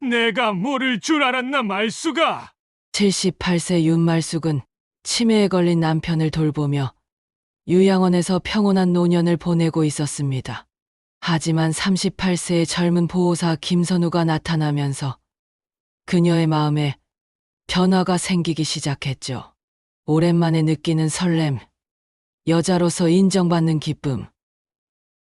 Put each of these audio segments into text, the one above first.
내가 모를 줄 알았나 말수가. 78세 윤말숙은 치매에 걸린 남편을 돌보며 요양원에서 평온한 노년을 보내고 있었습니다. 하지만 38세의 젊은 보호사 김선우가 나타나면서 그녀의 마음에 변화가 생기기 시작했죠. 오랜만에 느끼는 설렘, 여자로서 인정받는 기쁨.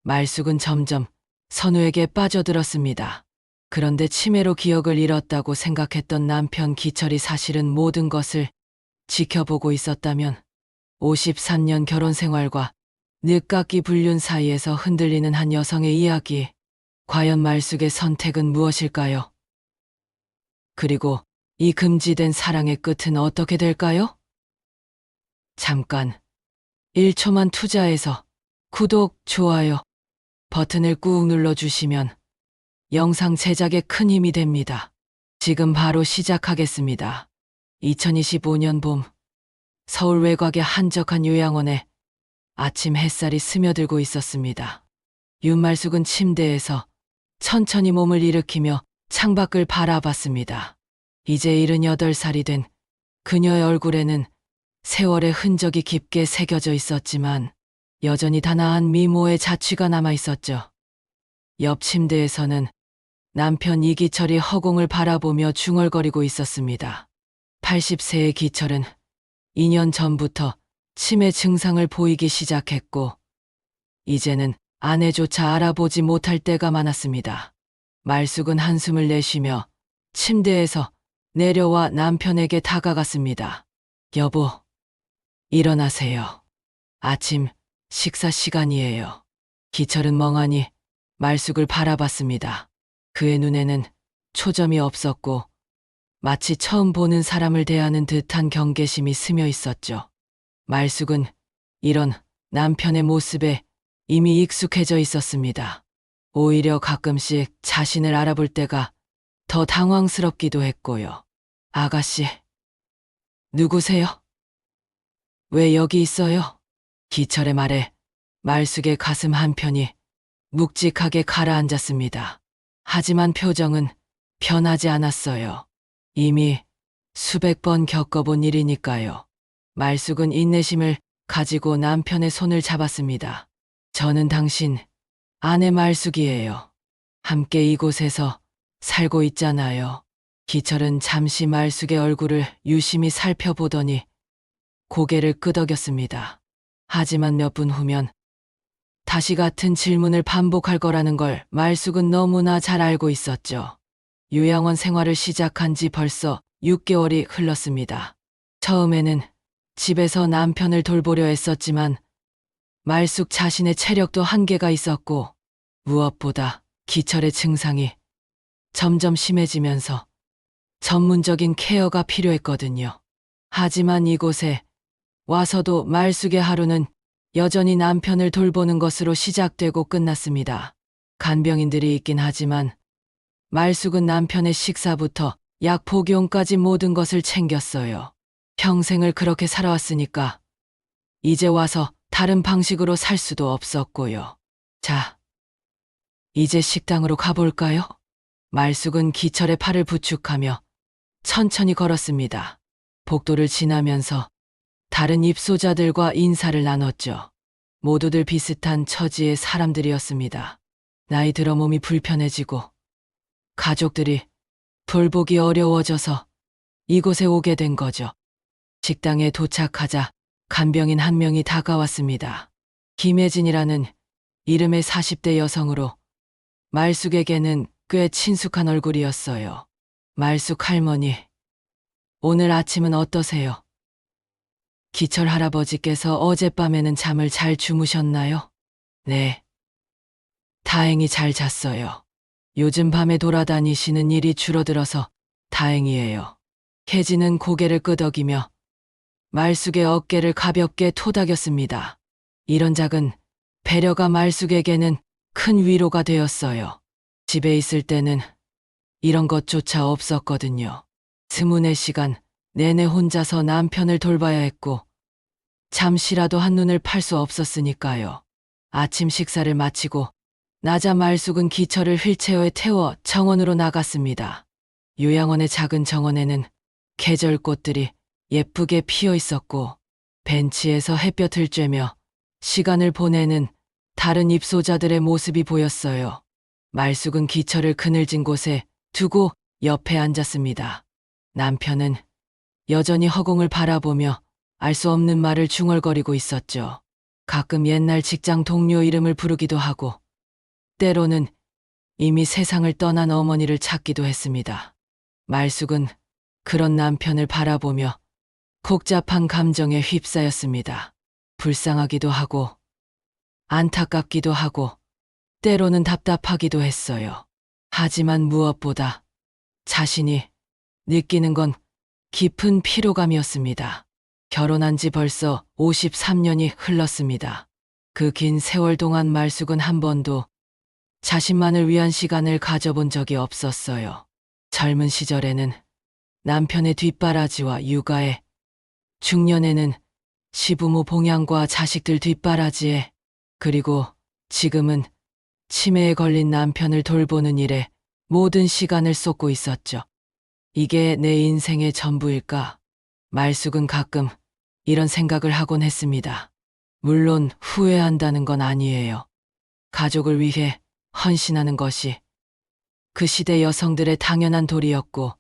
말숙은 점점 선우에게 빠져들었습니다. 그런데 치매로 기억을 잃었다고 생각했던 남편 기철이 사실은 모든 것을 지켜보고 있었다면 53년 결혼 생활과 늦깎이 불륜 사이에서 흔들리는 한 여성의 이야기. 과연 말숙의 선택은 무엇일까요? 그리고 이 금지된 사랑의 끝은 어떻게 될까요? 잠깐 1초만 투자해서 구독, 좋아요 버튼을 꾹 눌러주시면 영상 제작에 큰 힘이 됩니다. 지금 바로 시작하겠습니다. 2025년 봄, 서울 외곽의 한적한 요양원에 아침 햇살이 스며들고 있었습니다. 윤말숙은 침대에서 천천히 몸을 일으키며 창밖을 바라봤습니다. 이제 78살이 된 그녀의 얼굴에는 세월의 흔적이 깊게 새겨져 있었지만 여전히 단아한 미모의 자취가 남아 있었죠. 옆 침대에서는 남편 이기철이 허공을 바라보며 중얼거리고 있었습니다. 80세의 기철은 2년 전부터 치매 증상을 보이기 시작했고 이제는 아내조차 알아보지 못할 때가 많았습니다. 말숙은 한숨을 내쉬며 침대에서 내려와 남편에게 다가갔습니다. 여보, 일어나세요. 아침 식사 시간이에요. 기철은 멍하니 말숙을 바라봤습니다. 그의 눈에는 초점이 없었고 마치 처음 보는 사람을 대하는 듯한 경계심이 스며 있었죠. 말숙은 이런 남편의 모습에 이미 익숙해져 있었습니다. 오히려 가끔씩 자신을 알아볼 때가 더 당황스럽기도 했고요. 아가씨, 누구세요? 왜 여기 있어요? 기철의 말에 말숙의 가슴 한편이 묵직하게 가라앉았습니다. 하지만 표정은 변하지 않았어요. 이미 수백 번 겪어본 일이니까요. 말숙은 인내심을 가지고 남편의 손을 잡았습니다. 저는 당신 아내 말숙이에요. 함께 이곳에서 살고 있잖아요. 기철은 잠시 말숙의 얼굴을 유심히 살펴보더니 고개를 끄덕였습니다. 하지만 몇 분 후면 다시 같은 질문을 반복할 거라는 걸 말숙은 너무나 잘 알고 있었죠. 요양원 생활을 시작한 지 벌써 6개월이 흘렀습니다. 처음에는 집에서 남편을 돌보려 했었지만 말숙 자신의 체력도 한계가 있었고 무엇보다 기철의 증상이 점점 심해지면서 전문적인 케어가 필요했거든요. 하지만 이곳에 와서도 말숙의 하루는 여전히 남편을 돌보는 것으로 시작되고 끝났습니다. 간병인들이 있긴 하지만 말숙은 남편의 식사부터 약 복용까지 모든 것을 챙겼어요. 평생을 그렇게 살아왔으니까 이제 와서 다른 방식으로 살 수도 없었고요. 자, 이제 식당으로 가볼까요? 말숙은 기철의 팔을 부축하며 천천히 걸었습니다. 복도를 지나면서 다른 입소자들과 인사를 나눴죠. 모두들 비슷한 처지의 사람들이었습니다. 나이 들어 몸이 불편해지고 가족들이 돌보기 어려워져서 이곳에 오게 된 거죠. 식당에 도착하자 간병인 한 명이 다가왔습니다. 김혜진이라는 이름의 40대 여성으로 말숙에게는 꽤 친숙한 얼굴이었어요. 말숙 할머니, 오늘 아침은 어떠세요? 기철 할아버지께서 어젯밤에는 잠을 잘 주무셨나요? 네. 다행히 잘 잤어요. 요즘 밤에 돌아다니시는 일이 줄어들어서 다행이에요. 혜진은 고개를 끄덕이며 말숙의 어깨를 가볍게 토닥였습니다. 이런 작은 배려가 말숙에게는 큰 위로가 되었어요. 집에 있을 때는 이런 것조차 없었거든요. 24시간 내내 혼자서 남편을 돌봐야 했고 잠시라도 한눈을 팔 수 없었으니까요. 아침 식사를 마치고 나자 말숙은 기철을 휠체어에 태워 정원으로 나갔습니다. 요양원의 작은 정원에는 계절꽃들이 예쁘게 피어 있었고 벤치에서 햇볕을 쬐며 시간을 보내는 다른 입소자들의 모습이 보였어요. 말숙은 기철을 그늘진 곳에 두고 옆에 앉았습니다. 남편은 여전히 허공을 바라보며 알 수 없는 말을 중얼거리고 있었죠. 가끔 옛날 직장 동료 이름을 부르기도 하고 때로는 이미 세상을 떠난 어머니를 찾기도 했습니다. 말숙은 그런 남편을 바라보며 복잡한 감정에 휩싸였습니다. 불쌍하기도 하고 안타깝기도 하고 때로는 답답하기도 했어요. 하지만 무엇보다 자신이 느끼는 건 깊은 피로감이었습니다. 결혼한 지 벌써 53년이 흘렀습니다. 그 긴 세월 동안 말숙은 한 번도 자신만을 위한 시간을 가져본 적이 없었어요. 젊은 시절에는 남편의 뒷바라지와 육아에, 중년에는 시부모 봉양과 자식들 뒷바라지에, 그리고 지금은 치매에 걸린 남편을 돌보는 일에 모든 시간을 쏟고 있었죠. 이게 내 인생의 전부일까? 말숙은 가끔 이런 생각을 하곤 했습니다. 물론 후회한다는 건 아니에요. 가족을 위해 헌신하는 것이 그 시대 여성들의 당연한 도리였고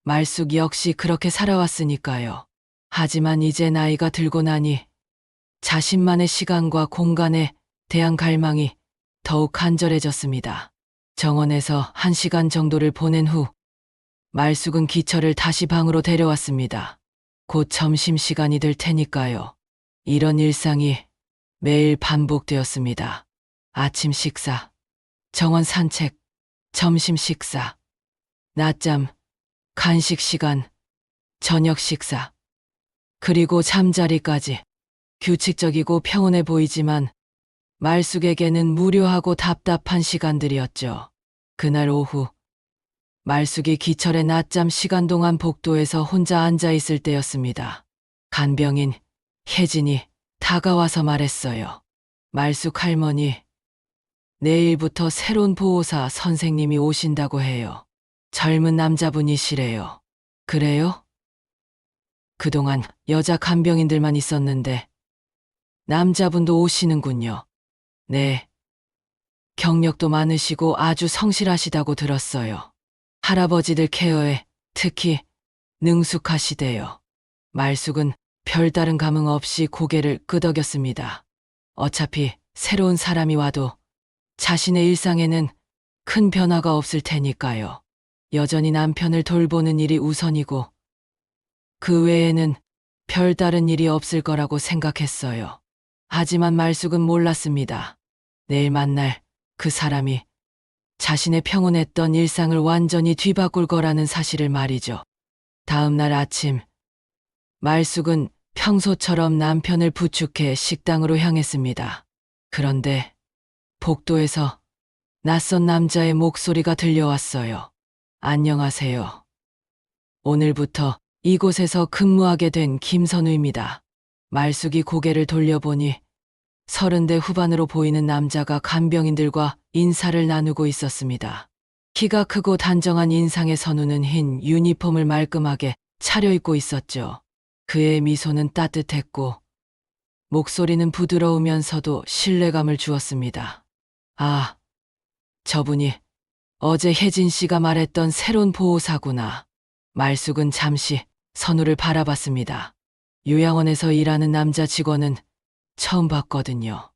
말숙 역시 그렇게 살아왔으니까요. 하지만 이제 나이가 들고 나니 자신만의 시간과 공간에 대한 갈망이 더욱 간절해졌습니다. 정원에서 1시간 정도를 보낸 후 말숙은 기철을 다시 방으로 데려왔습니다. 곧 점심시간이 될 테니까요. 이런 일상이 매일 반복되었습니다. 아침 식사, 정원 산책, 점심 식사, 낮잠, 간식 시간, 저녁 식사, 그리고 잠자리까지. 규칙적이고 평온해 보이지만 말숙에게는 무료하고 답답한 시간들이었죠. 그날 오후 말숙이 기철의 낮잠 시간 동안 복도에서 혼자 앉아 있을 때였습니다. 간병인 혜진이 다가와서 말했어요. 말숙 할머니, 내일부터 새로운 보호사 선생님이 오신다고 해요. 젊은 남자분이시래요. 그래요? 그동안 여자 간병인들만 있었는데 남자분도 오시는군요. 네. 경력도 많으시고 아주 성실하시다고 들었어요. 할아버지들 케어에 특히 능숙하시대요. 말숙은 별다른 감흥 없이 고개를 끄덕였습니다. 어차피 새로운 사람이 와도 자신의 일상에는 큰 변화가 없을 테니까요. 여전히 남편을 돌보는 일이 우선이고 그 외에는 별다른 일이 없을 거라고 생각했어요. 하지만 말숙은 몰랐습니다. 내일 만날 그 사람이 자신의 평온했던 일상을 완전히 뒤바꿀 거라는 사실을 말이죠. 다음 날 아침, 말숙은 평소처럼 남편을 부축해 식당으로 향했습니다. 그런데 복도에서 낯선 남자의 목소리가 들려왔어요. 안녕하세요. 오늘부터 이곳에서 근무하게 된 김선우입니다. 말숙이 고개를 돌려보니 30대 후반으로 보이는 남자가 간병인들과 인사를 나누고 있었습니다. 키가 크고 단정한 인상의 선우는 흰 유니폼을 말끔하게 차려입고 있었죠. 그의 미소는 따뜻했고 목소리는 부드러우면서도 신뢰감을 주었습니다. 아, 저분이 어제 혜진 씨가 말했던 새로운 보호사구나. 말숙은 잠시 선우를 바라봤습니다. 요양원에서 일하는 남자 직원은 처음 봤거든요.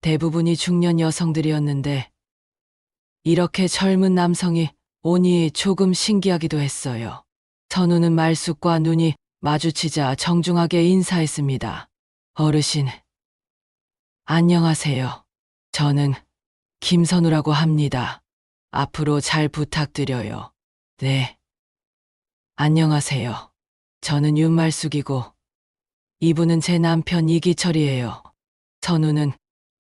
대부분이 중년 여성들이었는데 이렇게 젊은 남성이 오니 조금 신기하기도 했어요. 선우는 말숙과 눈이 마주치자 정중하게 인사했습니다. 어르신, 안녕하세요. 저는 김선우라고 합니다. 앞으로 잘 부탁드려요. 네. 안녕하세요. 저는 윤말숙이고 이분은 제 남편 이기철이에요. 선우는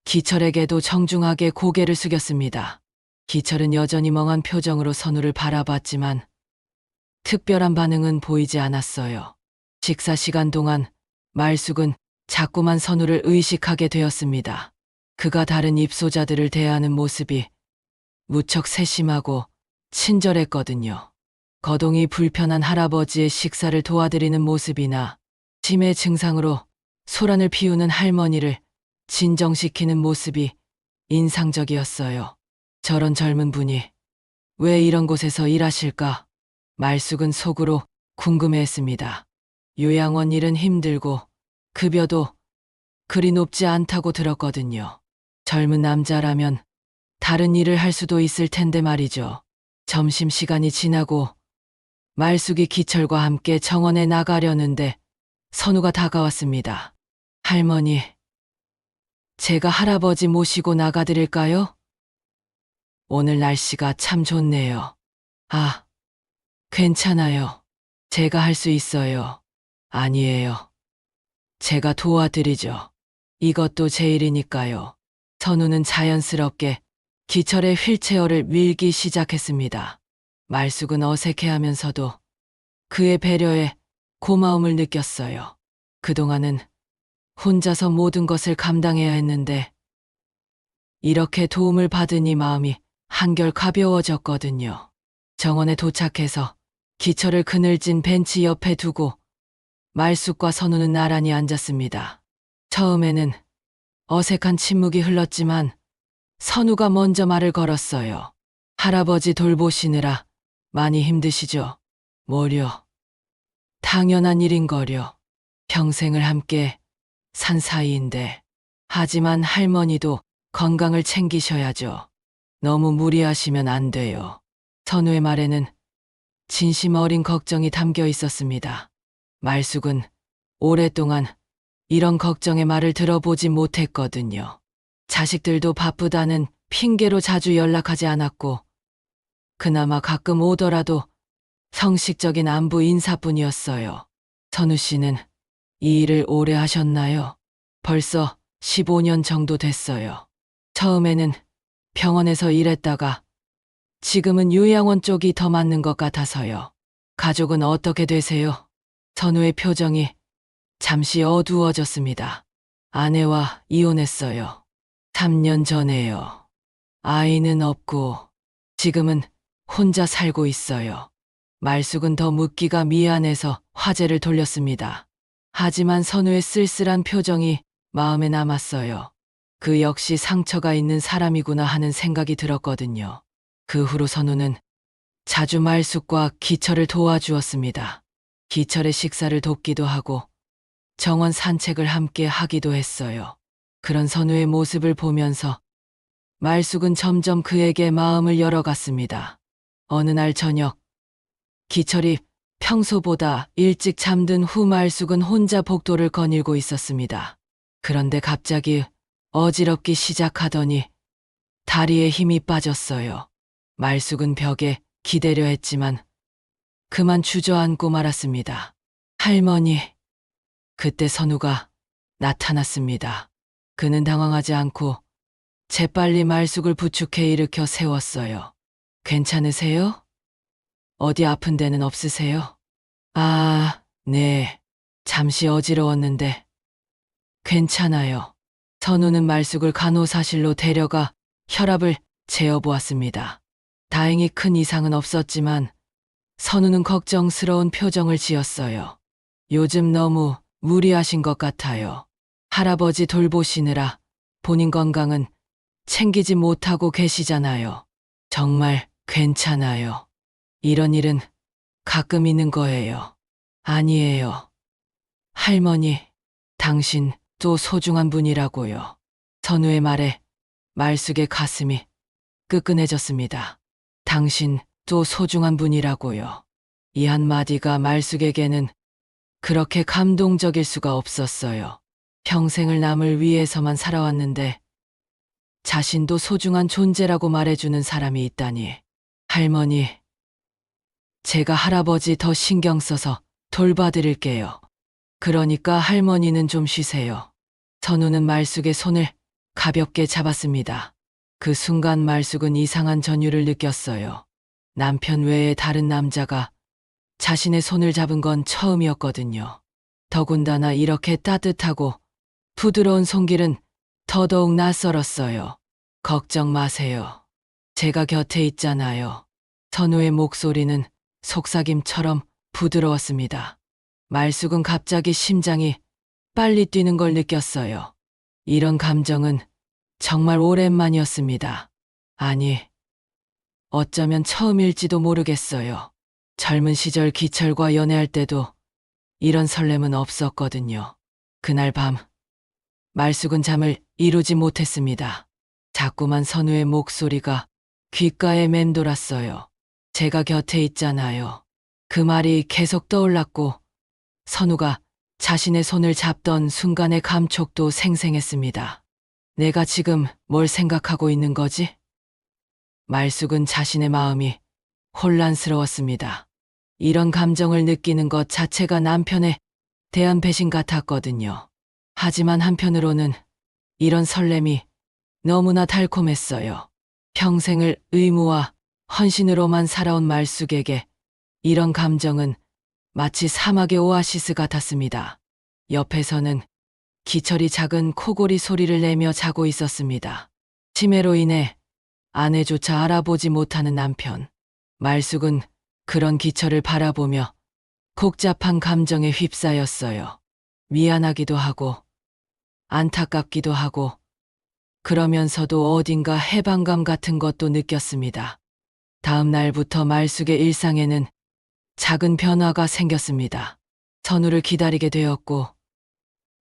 기철에게도 정중하게 고개를 숙였습니다. 기철은 여전히 멍한 표정으로 선우를 바라봤지만 특별한 반응은 보이지 않았어요. 식사 시간 동안 말숙은 자꾸만 선우를 의식하게 되었습니다. 그가 다른 입소자들을 대하는 모습이 무척 세심하고 친절했거든요. 거동이 불편한 할아버지의 식사를 도와드리는 모습이나 치매 증상으로 소란을 피우는 할머니를 진정시키는 모습이 인상적이었어요. 저런 젊은 분이 왜 이런 곳에서 일하실까? 말숙은 속으로 궁금해했습니다. 요양원 일은 힘들고 급여도 그리 높지 않다고 들었거든요. 젊은 남자라면 다른 일을 할 수도 있을 텐데 말이죠. 점심시간이 지나고 말숙이 기철과 함께 정원에 나가려는데 선우가 다가왔습니다. 할머니, 제가 할아버지 모시고 나가드릴까요? 오늘 날씨가 참 좋네요. 아, 괜찮아요. 제가 할 수 있어요. 아니에요. 제가 도와드리죠. 이것도 제 일이니까요. 선우는 자연스럽게 기철의 휠체어를 밀기 시작했습니다. 말숙은 어색해하면서도 그의 배려에 고마움을 느꼈어요. 그동안은 혼자서 모든 것을 감당해야 했는데 이렇게 도움을 받으니 마음이 한결 가벼워졌거든요. 정원에 도착해서 기철을 그늘진 벤치 옆에 두고 말숙과 선우는 나란히 앉았습니다. 처음에는 어색한 침묵이 흘렀지만 선우가 먼저 말을 걸었어요. 할아버지 돌보시느라 많이 힘드시죠? 뭐려? 당연한 일인거려. 평생을 함께 산 사이인데. 하지만 할머니도 건강을 챙기셔야죠. 너무 무리하시면 안 돼요. 선우의 말에는 진심 어린 걱정이 담겨 있었습니다. 말숙은 오랫동안 이런 걱정의 말을 들어보지 못했거든요. 자식들도 바쁘다는 핑계로 자주 연락하지 않았고 그나마 가끔 오더라도 형식적인 안부 인사뿐이었어요. 선우 씨는 이 일을 오래 하셨나요? 벌써 15년 정도 됐어요. 처음에는 병원에서 일했다가 지금은 요양원 쪽이 더 맞는 것 같아서요. 가족은 어떻게 되세요? 선우의 표정이 잠시 어두워졌습니다. 아내와 이혼했어요. 3년 전에요. 아이는 없고 지금은 혼자 살고 있어요. 말숙은 더 묻기가 미안해서 화제를 돌렸습니다. 하지만 선우의 쓸쓸한 표정이 마음에 남았어요. 그 역시 상처가 있는 사람이구나 하는 생각이 들었거든요. 그 후로 선우는 자주 말숙과 기철을 도와주었습니다. 기철의 식사를 돕기도 하고 정원 산책을 함께 하기도 했어요. 그런 선우의 모습을 보면서 말숙은 점점 그에게 마음을 열어갔습니다. 어느 날 저녁, 기철이 평소보다 일찍 잠든 후 말숙은 혼자 복도를 거닐고 있었습니다. 그런데 갑자기 어지럽기 시작하더니 다리에 힘이 빠졌어요. 말숙은 벽에 기대려 했지만 그만 주저앉고 말았습니다. 할머니. 그때 선우가 나타났습니다. 그는 당황하지 않고 재빨리 말숙을 부축해 일으켜 세웠어요. 괜찮으세요? 어디 아픈 데는 없으세요? 아, 네. 잠시 어지러웠는데 괜찮아요. 선우는 말숙을 간호사실로 데려가 혈압을 재어보았습니다. 다행히 큰 이상은 없었지만 선우는 걱정스러운 표정을 지었어요. 요즘 너무 무리하신 것 같아요. 할아버지 돌보시느라 본인 건강은 챙기지 못하고 계시잖아요. 정말 괜찮아요. 이런 일은 가끔 있는 거예요. 아니에요. 할머니, 당신 또 소중한 분이라고요. 선우의 말에 말숙의 가슴이 끄끈해졌습니다. 당신 또 소중한 분이라고요. 이 한마디가 말숙에게는 그렇게 감동적일 수가 없었어요. 평생을 남을 위해서만 살아왔는데 자신도 소중한 존재라고 말해주는 사람이 있다니. 할머니, 제가 할아버지 더 신경 써서 돌봐드릴게요. 그러니까 할머니는 좀 쉬세요. 선우는 말숙의 손을 가볍게 잡았습니다. 그 순간 말숙은 이상한 전율을 느꼈어요. 남편 외에 다른 남자가 자신의 손을 잡은 건 처음이었거든요. 더군다나 이렇게 따뜻하고 부드러운 손길은 더더욱 낯설었어요. 걱정 마세요. 제가 곁에 있잖아요. 선우의 목소리는 속삭임처럼 부드러웠습니다. 말숙은 갑자기 심장이 빨리 뛰는 걸 느꼈어요. 이런 감정은 정말 오랜만이었습니다. 아니, 어쩌면 처음일지도 모르겠어요. 젊은 시절 기철과 연애할 때도 이런 설렘은 없었거든요. 그날 밤, 말숙은 잠을 이루지 못했습니다. 자꾸만 선우의 목소리가 귓가에 맴돌았어요. 제가 곁에 있잖아요. 그 말이 계속 떠올랐고, 선우가 자신의 손을 잡던 순간의 감촉도 생생했습니다. 내가 지금 뭘 생각하고 있는 거지? 말숙은 자신의 마음이 혼란스러웠습니다. 이런 감정을 느끼는 것 자체가 남편에 대한 배신 같았거든요. 하지만 한편으로는 이런 설렘이 너무나 달콤했어요. 평생을 의무와 헌신으로만 살아온 말숙에게 이런 감정은 마치 사막의 오아시스 같았습니다. 옆에서는 기철이 작은 코골이 소리를 내며 자고 있었습니다. 치매로 인해 아내조차 알아보지 못하는 남편. 말숙은 그런 기철을 바라보며 복잡한 감정에 휩싸였어요. 미안하기도 하고 안타깝기도 하고 그러면서도 어딘가 해방감 같은 것도 느꼈습니다. 다음 날부터 말숙의 일상에는 작은 변화가 생겼습니다. 선우를 기다리게 되었고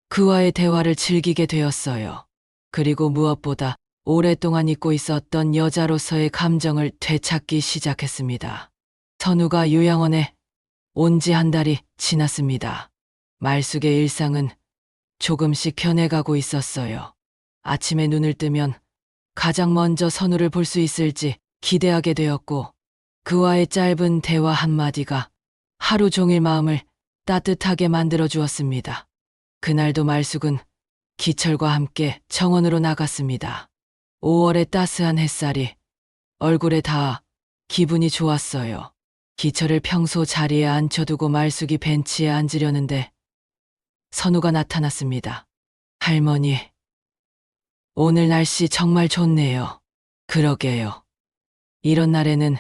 그와의 대화를 즐기게 되었어요. 그리고 무엇보다 오랫동안 잊고 있었던 여자로서의 감정을 되찾기 시작했습니다. 선우가 요양원에 온 지 한 달이 지났습니다. 말숙의 일상은 조금씩 변해가고 있었어요. 아침에 눈을 뜨면 가장 먼저 선우를 볼 수 있을지 기대하게 되었고 그와의 짧은 대화 한마디가 하루 종일 마음을 따뜻하게 만들어 주었습니다. 그날도 말숙은 기철과 함께 정원으로 나갔습니다. 5월의 따스한 햇살이 얼굴에 닿아 기분이 좋았어요. 기철을 평소 자리에 앉혀두고 말숙이 벤치에 앉으려는데 선우가 나타났습니다. 할머니, 오늘 날씨 정말 좋네요. 그러게요. 이런 날에는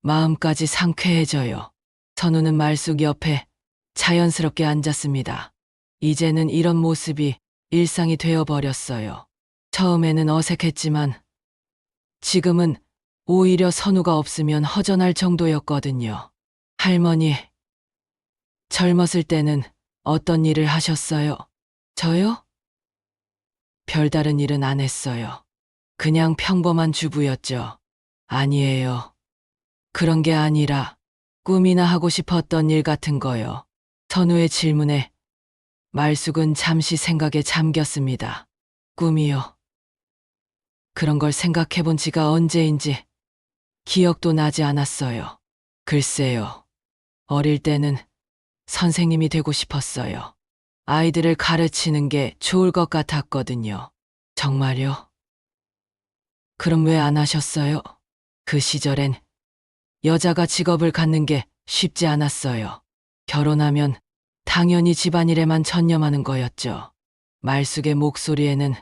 마음까지 상쾌해져요. 선우는 말숙 옆에 자연스럽게 앉았습니다. 이제는 이런 모습이 일상이 되어버렸어요. 처음에는 어색했지만 지금은 오히려 선우가 없으면 허전할 정도였거든요. 할머니, 젊었을 때는 어떤 일을 하셨어요? 저요? 별다른 일은 안 했어요. 그냥 평범한 주부였죠. 아니에요. 그런 게 아니라 꿈이나 하고 싶었던 일 같은 거요. 선우의 질문에 말숙은 잠시 생각에 잠겼습니다. 꿈이요. 그런 걸 생각해 본 지가 언제인지 기억도 나지 않았어요. 글쎄요. 어릴 때는 선생님이 되고 싶었어요. 아이들을 가르치는 게 좋을 것 같았거든요. 정말요? 그럼 왜 안 하셨어요? 그 시절엔 여자가 직업을 갖는 게 쉽지 않았어요. 결혼하면 당연히 집안일에만 전념하는 거였죠. 말숙의 목소리에는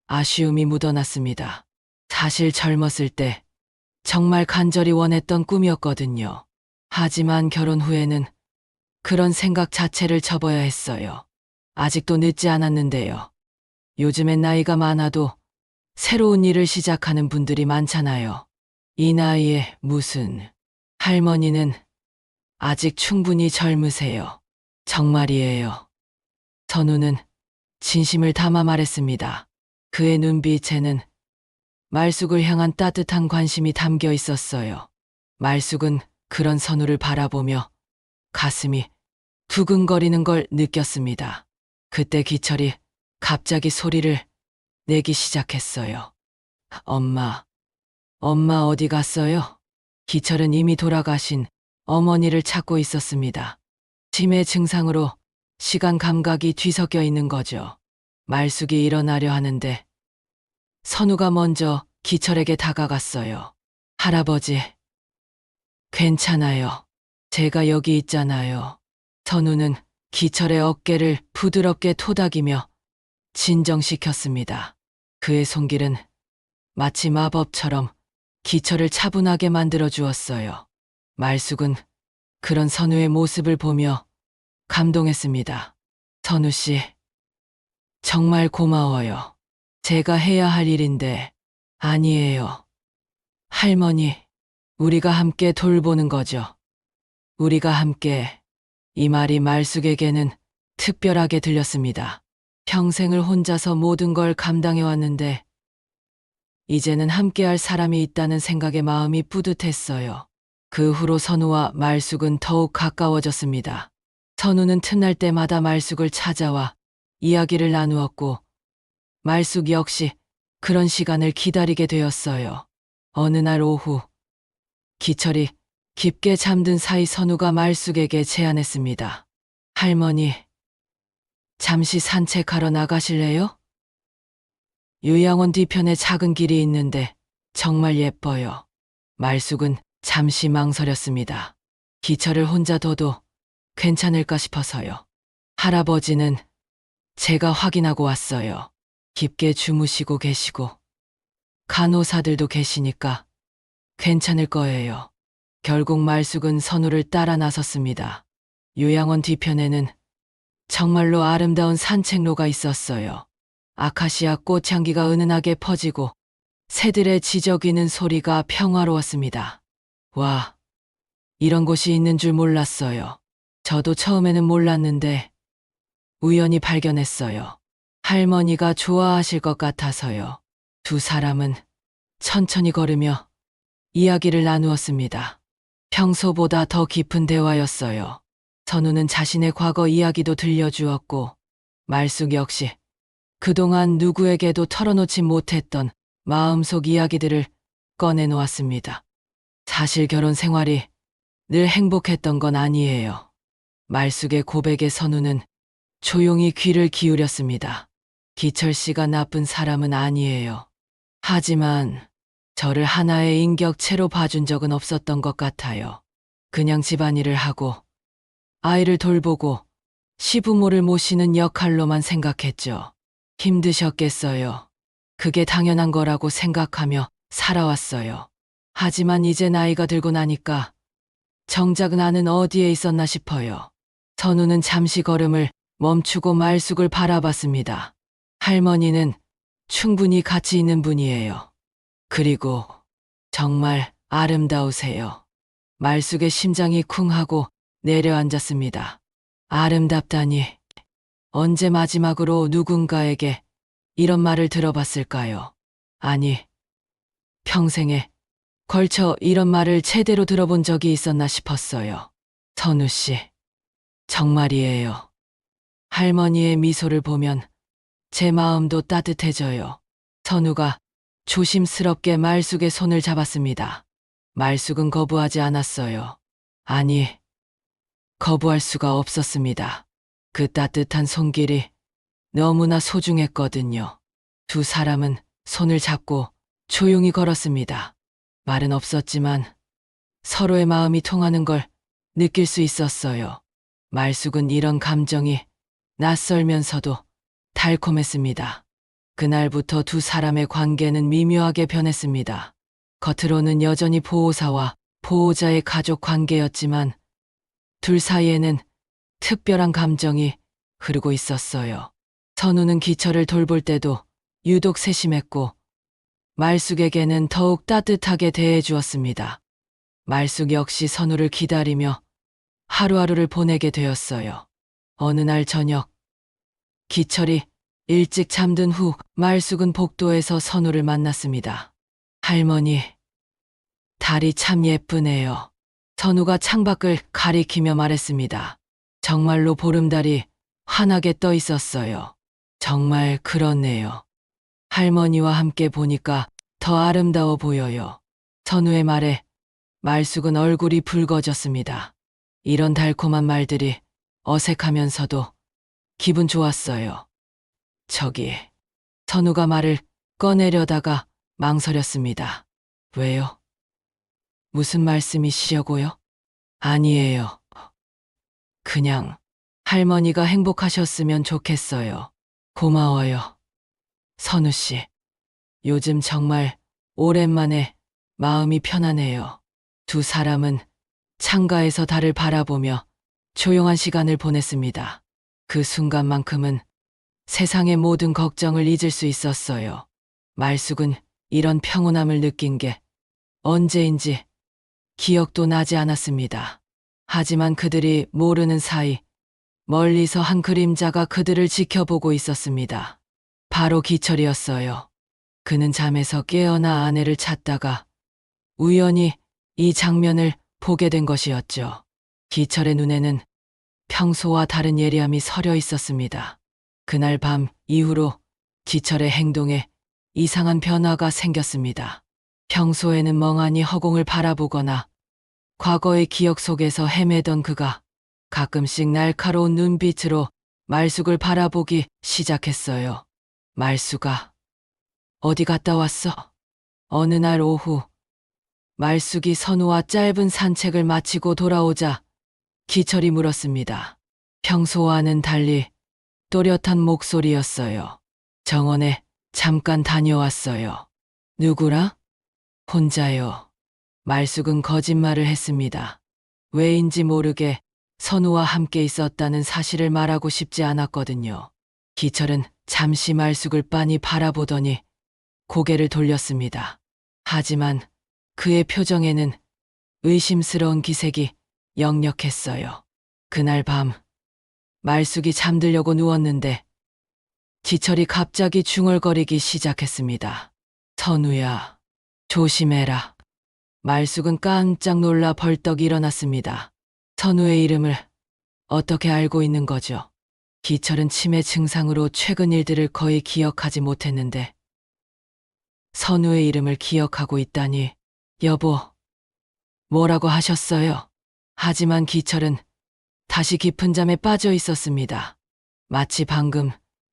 아쉬움이 묻어났습니다. 사실 젊었을 때 정말 간절히 원했던 꿈이었거든요. 하지만 결혼 후에는 그런 생각 자체를 접어야 했어요. 아직도 늦지 않았는데요. 요즘엔 나이가 많아도 새로운 일을 시작하는 분들이 많잖아요. 이 나이에 무슨, 할머니는 아직 충분히 젊으세요. 정말이에요. 선우는 진심을 담아 말했습니다. 그의 눈빛에는 말숙을 향한 따뜻한 관심이 담겨 있었어요. 말숙은 그런 선우를 바라보며 가슴이 두근거리는 걸 느꼈습니다. 그때 기철이 갑자기 소리를 내기 시작했어요. 엄마, 엄마 어디 갔어요? 기철은 이미 돌아가신 어머니를 찾고 있었습니다. 치매 증상으로 시간 감각이 뒤섞여 있는 거죠. 말숙이 일어나려 하는데 선우가 먼저 기철에게 다가갔어요. 할아버지, 괜찮아요. 제가 여기 있잖아요. 선우는 기철의 어깨를 부드럽게 토닥이며 진정시켰습니다. 그의 손길은 마치 마법처럼 기철을 차분하게 만들어 주었어요. 말숙은 그런 선우의 모습을 보며 감동했습니다. 선우 씨, 정말 고마워요. 제가 해야 할 일인데. 아니에요. 할머니, 우리가 함께 돌보는 거죠. 우리가 함께. 이 말이 말숙에게는 특별하게 들렸습니다. 평생을 혼자서 모든 걸 감당해왔는데 이제는 함께할 사람이 있다는 생각에 마음이 뿌듯했어요. 그 후로 선우와 말숙은 더욱 가까워졌습니다. 선우는 틈날 때마다 말숙을 찾아와 이야기를 나누었고 말숙 역시 그런 시간을 기다리게 되었어요. 어느 날 오후 기철이 깊게 잠든 사이 선우가 말숙에게 제안했습니다. 할머니, 잠시 산책하러 나가실래요? 요양원 뒤편에 작은 길이 있는데 정말 예뻐요. 말숙은 잠시 망설였습니다. 기철을 혼자 둬도 괜찮을까 싶어서요. 할아버지는 제가 확인하고 왔어요. 깊게 주무시고 계시고 간호사들도 계시니까 괜찮을 거예요. 결국 말숙은 선우를 따라 나섰습니다. 요양원 뒤편에는 정말로 아름다운 산책로가 있었어요. 아카시아 꽃향기가 은은하게 퍼지고 새들의 지저귀는 소리가 평화로웠습니다. 와, 이런 곳이 있는 줄 몰랐어요. 저도 처음에는 몰랐는데 우연히 발견했어요. 할머니가 좋아하실 것 같아서요. 두 사람은 천천히 걸으며 이야기를 나누었습니다. 평소보다 더 깊은 대화였어요. 선우는 자신의 과거 이야기도 들려주었고 말숙 역시 그동안 누구에게도 털어놓지 못했던 마음속 이야기들을 꺼내놓았습니다. 사실 결혼 생활이 늘 행복했던 건 아니에요. 말숙의 고백에 선우는 조용히 귀를 기울였습니다. 기철 씨가 나쁜 사람은 아니에요. 하지만 저를 하나의 인격체로 봐준 적은 없었던 것 같아요. 그냥 집안일을 하고 아이를 돌보고 시부모를 모시는 역할로만 생각했죠. 힘드셨겠어요. 그게 당연한 거라고 생각하며 살아왔어요. 하지만 이제 나이가 들고 나니까 정작 나는 어디에 있었나 싶어요. 선우는 잠시 걸음을 멈추고 말숙을 바라봤습니다. 할머니는 충분히 가치 있는 분이에요. 그리고 정말 아름다우세요. 말숙의 심장이 쿵 하고 내려앉았습니다. 아름답다니. 언제 마지막으로 누군가에게 이런 말을 들어봤을까요? 아니, 평생에 걸쳐 이런 말을 제대로 들어본 적이 있었나 싶었어요. 선우 씨, 정말이에요. 할머니의 미소를 보면 제 마음도 따뜻해져요. 선우가 조심스럽게 말숙의 손을 잡았습니다. 말숙은 거부하지 않았어요. 아니, 거부할 수가 없었습니다. 그 따뜻한 손길이 너무나 소중했거든요. 두 사람은 손을 잡고 조용히 걸었습니다. 말은 없었지만 서로의 마음이 통하는 걸 느낄 수 있었어요. 말숙은 이런 감정이 낯설면서도 달콤했습니다. 그날부터 두 사람의 관계는 미묘하게 변했습니다. 겉으로는 여전히 보호사와 보호자의 가족 관계였지만 둘 사이에는 특별한 감정이 흐르고 있었어요. 선우는 기철을 돌볼 때도 유독 세심했고 말숙에게는 더욱 따뜻하게 대해주었습니다. 말숙 역시 선우를 기다리며 하루하루를 보내게 되었어요. 어느 날 저녁, 기철이 일찍 잠든 후 말숙은 복도에서 선우를 만났습니다. 할머니, 달이 참 예쁘네요. 선우가 창밖을 가리키며 말했습니다. 정말로 보름달이 환하게 떠 있었어요. 정말 그렇네요. 할머니와 함께 보니까 더 아름다워 보여요. 선우의 말에 말숙은 얼굴이 붉어졌습니다. 이런 달콤한 말들이 어색하면서도 기분 좋았어요. 저기, 선우가 말을 꺼내려다가 망설였습니다. 왜요? 무슨 말씀이시려고요? 아니에요. 그냥 할머니가 행복하셨으면 좋겠어요. 고마워요. 선우 씨, 요즘 정말 오랜만에 마음이 편하네요. 두 사람은 창가에서 달을 바라보며 조용한 시간을 보냈습니다. 그 순간만큼은 세상의 모든 걱정을 잊을 수 있었어요. 말숙은 이런 평온함을 느낀 게 언제인지 기억도 나지 않았습니다. 하지만 그들이 모르는 사이 멀리서 한 그림자가 그들을 지켜보고 있었습니다. 바로 기철이었어요. 그는 잠에서 깨어나 아내를 찾다가 우연히 이 장면을 보게 된 것이었죠. 기철의 눈에는 평소와 다른 예리함이 서려 있었습니다. 그날 밤 이후로 기철의 행동에 이상한 변화가 생겼습니다. 평소에는 멍하니 허공을 바라보거나 과거의 기억 속에서 헤매던 그가 가끔씩 날카로운 눈빛으로 말숙을 바라보기 시작했어요. 말숙아, 어디 갔다 왔어? 어느 날 오후 말숙이 선우와 짧은 산책을 마치고 돌아오자 기철이 물었습니다. 평소와는 달리 또렷한 목소리였어요. 정원에 잠깐 다녀왔어요. 누구랑? 혼자요. 말숙은 거짓말을 했습니다. 왜인지 모르게 선우와 함께 있었다는 사실을 말하고 싶지 않았거든요. 기철은 잠시 말숙을 빤히 바라보더니 고개를 돌렸습니다. 하지만 그의 표정에는 의심스러운 기색이 역력했어요. 그날 밤 말숙이 잠들려고 누웠는데 기철이 갑자기 중얼거리기 시작했습니다. 선우야, 조심해라. 말숙은 깜짝 놀라 벌떡 일어났습니다. 선우의 이름을 어떻게 알고 있는 거죠? 기철은 치매 증상으로 최근 일들을 거의 기억하지 못했는데 선우의 이름을 기억하고 있다니. 여보, 뭐라고 하셨어요? 하지만 기철은 다시 깊은 잠에 빠져 있었습니다. 마치 방금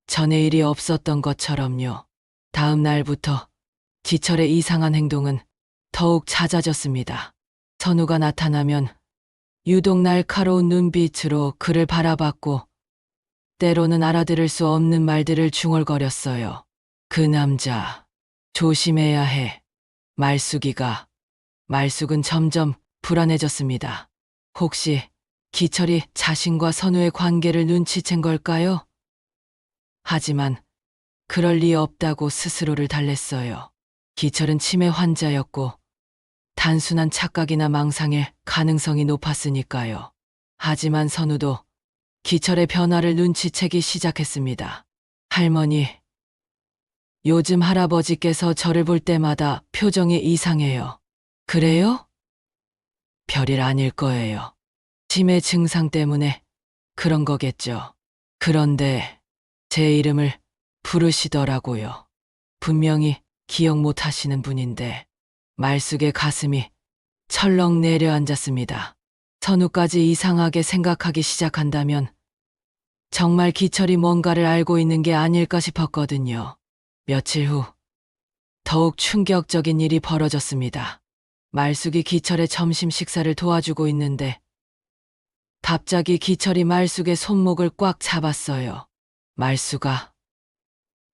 전에 일이 없었던 것처럼요. 다음 날부터 기철의 이상한 행동은 더욱 잦아졌습니다. 선우가 나타나면 유독 날카로운 눈빛으로 그를 바라봤고 때로는 알아들을 수 없는 말들을 중얼거렸어요. 그 남자, 조심해야 해. 말숙은 점점 불안해졌습니다. 혹시 기철이 자신과 선우의 관계를 눈치챈 걸까요? 하지만 그럴 리 없다고 스스로를 달랬어요. 기철은 치매 환자였고 단순한 착각이나 망상일 가능성이 높았으니까요. 하지만 선우도 기철의 변화를 눈치채기 시작했습니다. 할머니, 요즘 할아버지께서 저를 볼 때마다 표정이 이상해요. 그래요? 별일 아닐 거예요. 치매 증상 때문에 그런 거겠죠. 그런데 제 이름을 부르시더라고요. 분명히 기억 못 하시는 분인데. 말숙의 가슴이 철렁 내려앉았습니다. 선우까지 이상하게 생각하기 시작한다면 정말 기철이 뭔가를 알고 있는 게 아닐까 싶었거든요. 며칠 후 더욱 충격적인 일이 벌어졌습니다. 말숙이 기철의 점심 식사를 도와주고 있는데 갑자기 기철이 말숙의 손목을 꽉 잡았어요. 말숙아,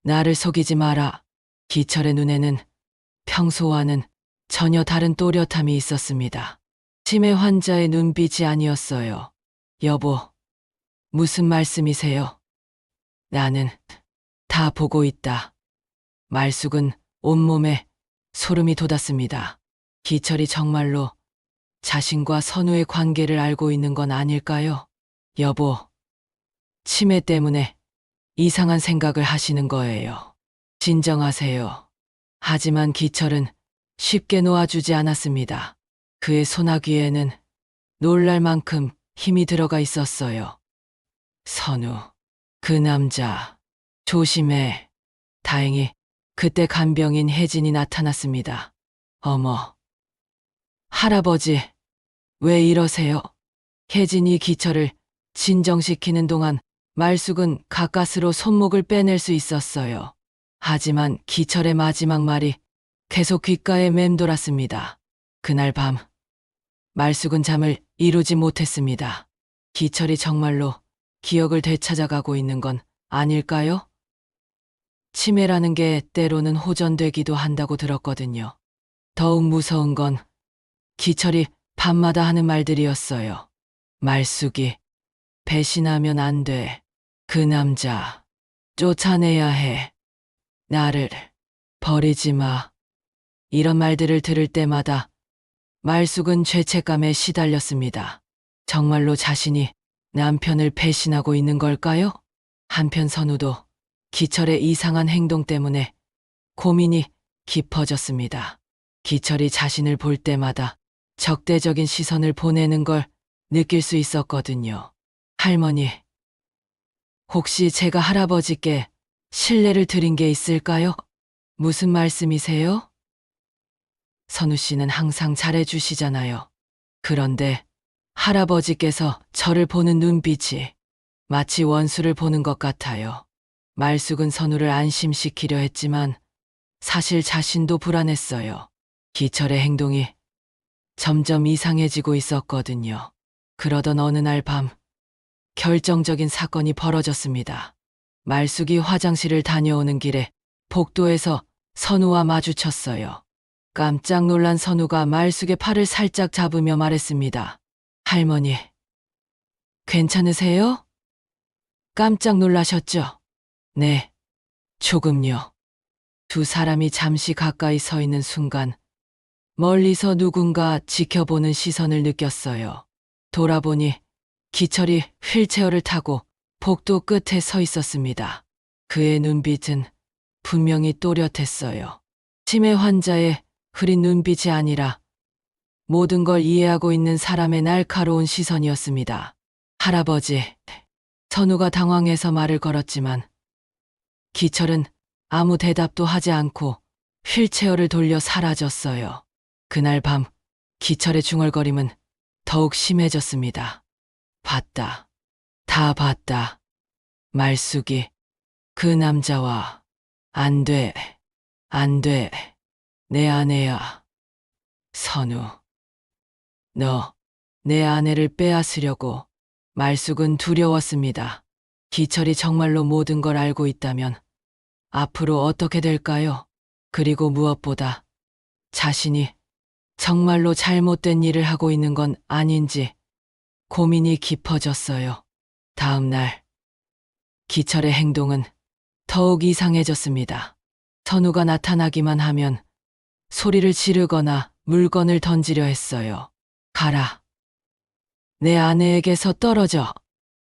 나를 속이지 마라. 기철의 눈에는 평소와는 전혀 다른 또렷함이 있었습니다. 치매 환자의 눈빛이 아니었어요. 여보, 무슨 말씀이세요? 나는 다 보고 있다. 말숙은 온몸에 소름이 돋았습니다. 기철이 정말로 자신과 선우의 관계를 알고 있는 건 아닐까요? 여보, 치매 때문에 이상한 생각을 하시는 거예요. 진정하세요. 하지만 기철은 쉽게 놓아주지 않았습니다. 그의 소나귀에는 놀랄 만큼 힘이 들어가 있었어요. 선우, 그 남자, 조심해. 다행히 그때 간병인 혜진이 나타났습니다. 어머, 할아버지, 왜 이러세요? 혜진이 기철을 진정시키는 동안 말숙은 가까스로 손목을 빼낼 수 있었어요. 하지만 기철의 마지막 말이 계속 귓가에 맴돌았습니다. 그날 밤 말숙은 잠을 이루지 못했습니다. 기철이 정말로 기억을 되찾아가고 있는 건 아닐까요? 치매라는 게 때로는 호전되기도 한다고 들었거든요. 더욱 무서운 건 기철이 밤마다 하는 말들이었어요. 말숙이, 배신하면 안 돼. 그 남자, 쫓아내야 해. 나를 버리지 마. 이런 말들을 들을 때마다 말숙은 죄책감에 시달렸습니다. 정말로 자신이 남편을 배신하고 있는 걸까요? 한편 선우도 기철의 이상한 행동 때문에 고민이 깊어졌습니다. 기철이 자신을 볼 때마다 적대적인 시선을 보내는 걸 느낄 수 있었거든요. 할머니, 혹시 제가 할아버지께 실례를 드린 게 있을까요? 무슨 말씀이세요? 선우 씨는 항상 잘해주시잖아요. 그런데 할아버지께서 저를 보는 눈빛이 마치 원수를 보는 것 같아요. 말숙은 선우를 안심시키려 했지만 사실 자신도 불안했어요. 기철의 행동이 점점 이상해지고 있었거든요. 그러던 어느 날 밤, 결정적인 사건이 벌어졌습니다. 말숙이 화장실을 다녀오는 길에 복도에서 선우와 마주쳤어요. 깜짝 놀란 선우가 말숙의 팔을 살짝 잡으며 말했습니다. 할머니, 괜찮으세요? 깜짝 놀라셨죠? 네, 조금요. 두 사람이 잠시 가까이 서 있는 순간 멀리서 누군가 지켜보는 시선을 느꼈어요. 돌아보니 기철이 휠체어를 타고 복도 끝에 서 있었습니다. 그의 눈빛은 분명히 또렷했어요. 치매 환자의 흐린 눈빛이 아니라 모든 걸 이해하고 있는 사람의 날카로운 시선이었습니다. 할아버지, 선우가 당황해서 말을 걸었지만 기철은 아무 대답도 하지 않고 휠체어를 돌려 사라졌어요. 그날 밤 기철의 중얼거림은 더욱 심해졌습니다. 봤다. 다 봤다. 말숙이 그 남자와 안 돼. 안 돼. 내 아내야. 선우. 너 내 아내를 빼앗으려고. 말숙은 두려웠습니다. 기철이 정말로 모든 걸 알고 있다면 앞으로 어떻게 될까요? 그리고 무엇보다 자신이 정말로 잘못된 일을 하고 있는 건 아닌지 고민이 깊어졌어요. 다음 날, 기철의 행동은 더욱 이상해졌습니다. 선우가 나타나기만 하면 소리를 지르거나 물건을 던지려 했어요. 가라. 내 아내에게서 떨어져.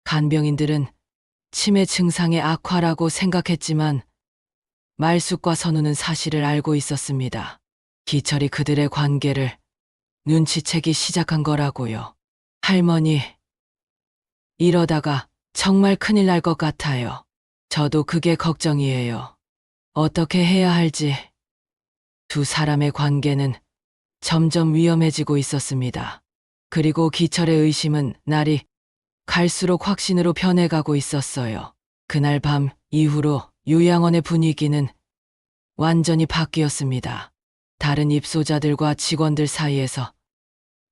간병인들은 치매 증상의 악화라고 생각했지만 말숙과 선우는 사실을 알고 있었습니다. 기철이 그들의 관계를 눈치채기 시작한 거라고요. 할머니, 이러다가 정말 큰일 날 것 같아요. 저도 그게 걱정이에요. 어떻게 해야 할지. 두 사람의 관계는 점점 위험해지고 있었습니다. 그리고 기철의 의심은 날이 갈수록 확신으로 변해가고 있었어요. 그날 밤 이후로 요양원의 분위기는 완전히 바뀌었습니다. 다른 입소자들과 직원들 사이에서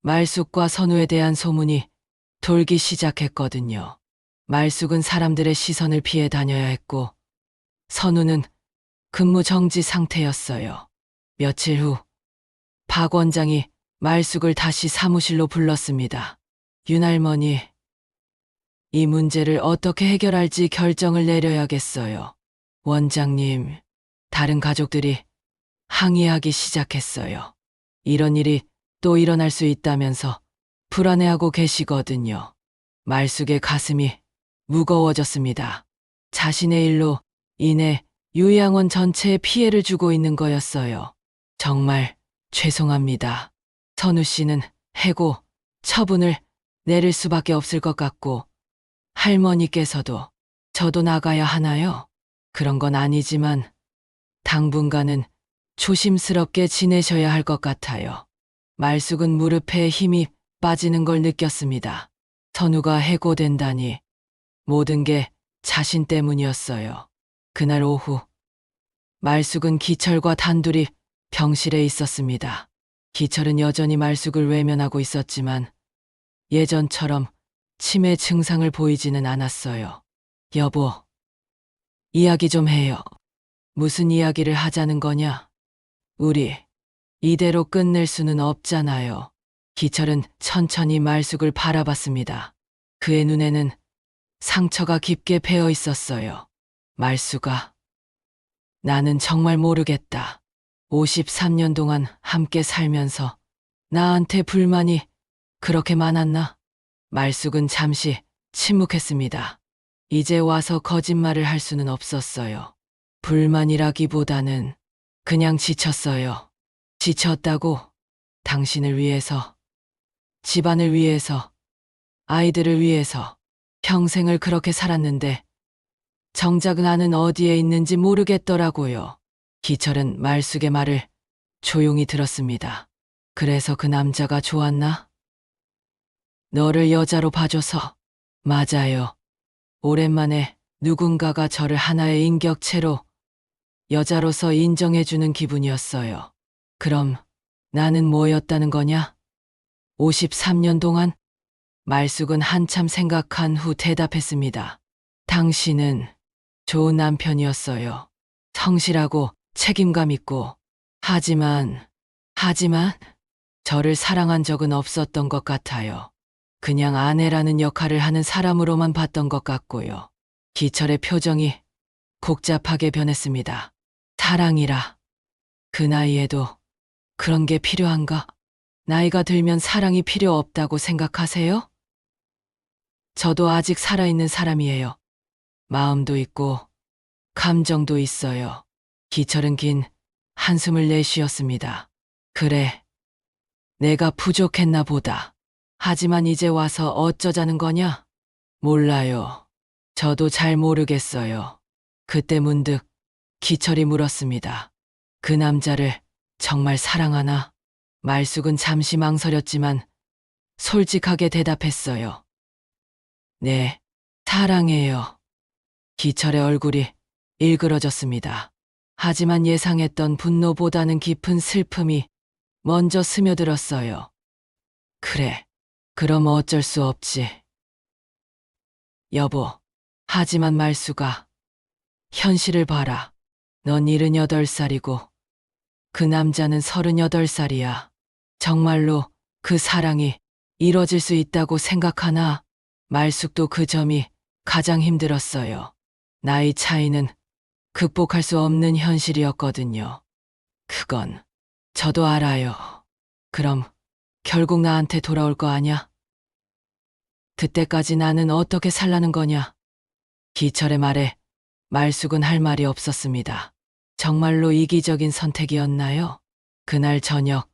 말숙과 선우에 대한 소문이 돌기 시작했거든요. 말숙은 사람들의 시선을 피해 다녀야 했고 선우는 근무 정지 상태였어요. 며칠 후 박 원장이 말숙을 다시 사무실로 불렀습니다. 윤할머니, 이 문제를 어떻게 해결할지 결정을 내려야겠어요. 원장님, 다른 가족들이 항의하기 시작했어요. 이런 일이 또 일어날 수 있다면서 불안해하고 계시거든요. 말숙의 가슴이 무거워졌습니다. 자신의 일로 인해 요양원 전체에 피해를 주고 있는 거였어요. 정말 죄송합니다. 선우 씨는 해고, 처분을 내릴 수밖에 없을 것 같고 할머니께서도 저도 나가야 하나요? 그런 건 아니지만 당분간은 조심스럽게 지내셔야 할 것 같아요. 말숙은 무릎에 힘이 빠지는 걸 느꼈습니다. 선우가 해고된다니 모든 게 자신 때문이었어요. 그날 오후 말숙은 기철과 단둘이 병실에 있었습니다. 기철은 여전히 말숙을 외면하고 있었지만 예전처럼 치매 증상을 보이지는 않았어요. 여보, 이야기 좀 해요. 무슨 이야기를 하자는 거냐? 우리 이대로 끝낼 수는 없잖아요. 기철은 천천히 말숙을 바라봤습니다. 그의 눈에는 상처가 깊게 배어 있었어요. 말숙아, 나는 정말 모르겠다. 53년 동안 함께 살면서 나한테 불만이 그렇게 많았나? 말숙은 잠시 침묵했습니다. 이제 와서 거짓말을 할 수는 없었어요. 불만이라기보다는 그냥 지쳤어요. 지쳤다고 당신을 위해서, 집안을 위해서, 아이들을 위해서 평생을 그렇게 살았는데 정작 나는 어디에 있는지 모르겠더라고요. 기철은 말숙의 말을 조용히 들었습니다. 그래서 그 남자가 좋았나? 너를 여자로 봐줘서. 맞아요. 오랜만에 누군가가 저를 하나의 인격체로 여자로서 인정해주는 기분이었어요. 그럼 나는 뭐였다는 거냐? 53년 동안? 말숙은 한참 생각한 후 대답했습니다. 당신은 좋은 남편이었어요. 성실하고 책임감 있고. 하지만 저를 사랑한 적은 없었던 것 같아요. 그냥 아내라는 역할을 하는 사람으로만 봤던 것 같고요. 기철의 표정이 복잡하게 변했습니다. 사랑이라. 그 나이에도 그런 게 필요한가? 나이가 들면 사랑이 필요 없다고 생각하세요? 저도 아직 살아있는 사람이에요. 마음도 있고 감정도 있어요. 기철은 긴 한숨을 내쉬었습니다. 그래, 내가 부족했나 보다. 하지만 이제 와서 어쩌자는 거냐? 몰라요. 저도 잘 모르겠어요. 그때 문득 기철이 물었습니다. 그 남자를 정말 사랑하나? 말숙은 잠시 망설였지만 솔직하게 대답했어요. 네, 사랑해요. 기철의 얼굴이 일그러졌습니다. 하지만 예상했던 분노보다는 깊은 슬픔이 먼저 스며들었어요. 그래, 그럼 어쩔 수 없지. 여보, 하지만 말숙아, 현실을 봐라. 넌 78살이고 그 남자는 38살이야. 정말로 그 사랑이 이뤄질 수 있다고 생각하나? 말숙도 그 점이 가장 힘들었어요. 나이 차이는 극복할 수 없는 현실이었거든요. 그건 저도 알아요. 그럼 결국 나한테 돌아올 거 아냐? 그때까지 나는 어떻게 살라는 거냐? 기철의 말에 말숙은 할 말이 없었습니다. 정말로 이기적인 선택이었나요? 그날 저녁,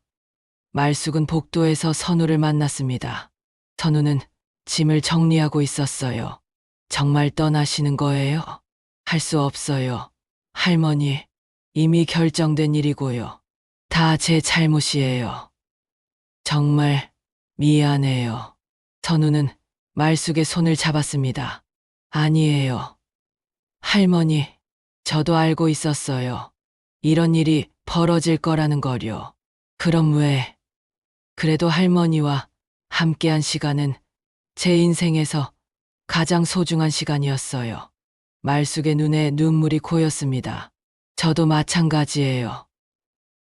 말숙은 복도에서 선우를 만났습니다. 선우는 짐을 정리하고 있었어요. 정말 떠나시는 거예요? 할 수 없어요. 할머니, 이미 결정된 일이고요. 다 제 잘못이에요. 정말 미안해요. 선우는 말숙의 손을 잡았습니다. 아니에요. 할머니, 저도 알고 있었어요. 이런 일이 벌어질 거라는 거요. 그럼 왜? 그래도 할머니와 함께한 시간은 제 인생에서 가장 소중한 시간이었어요. 말숙의 눈에 눈물이 고였습니다. 저도 마찬가지예요.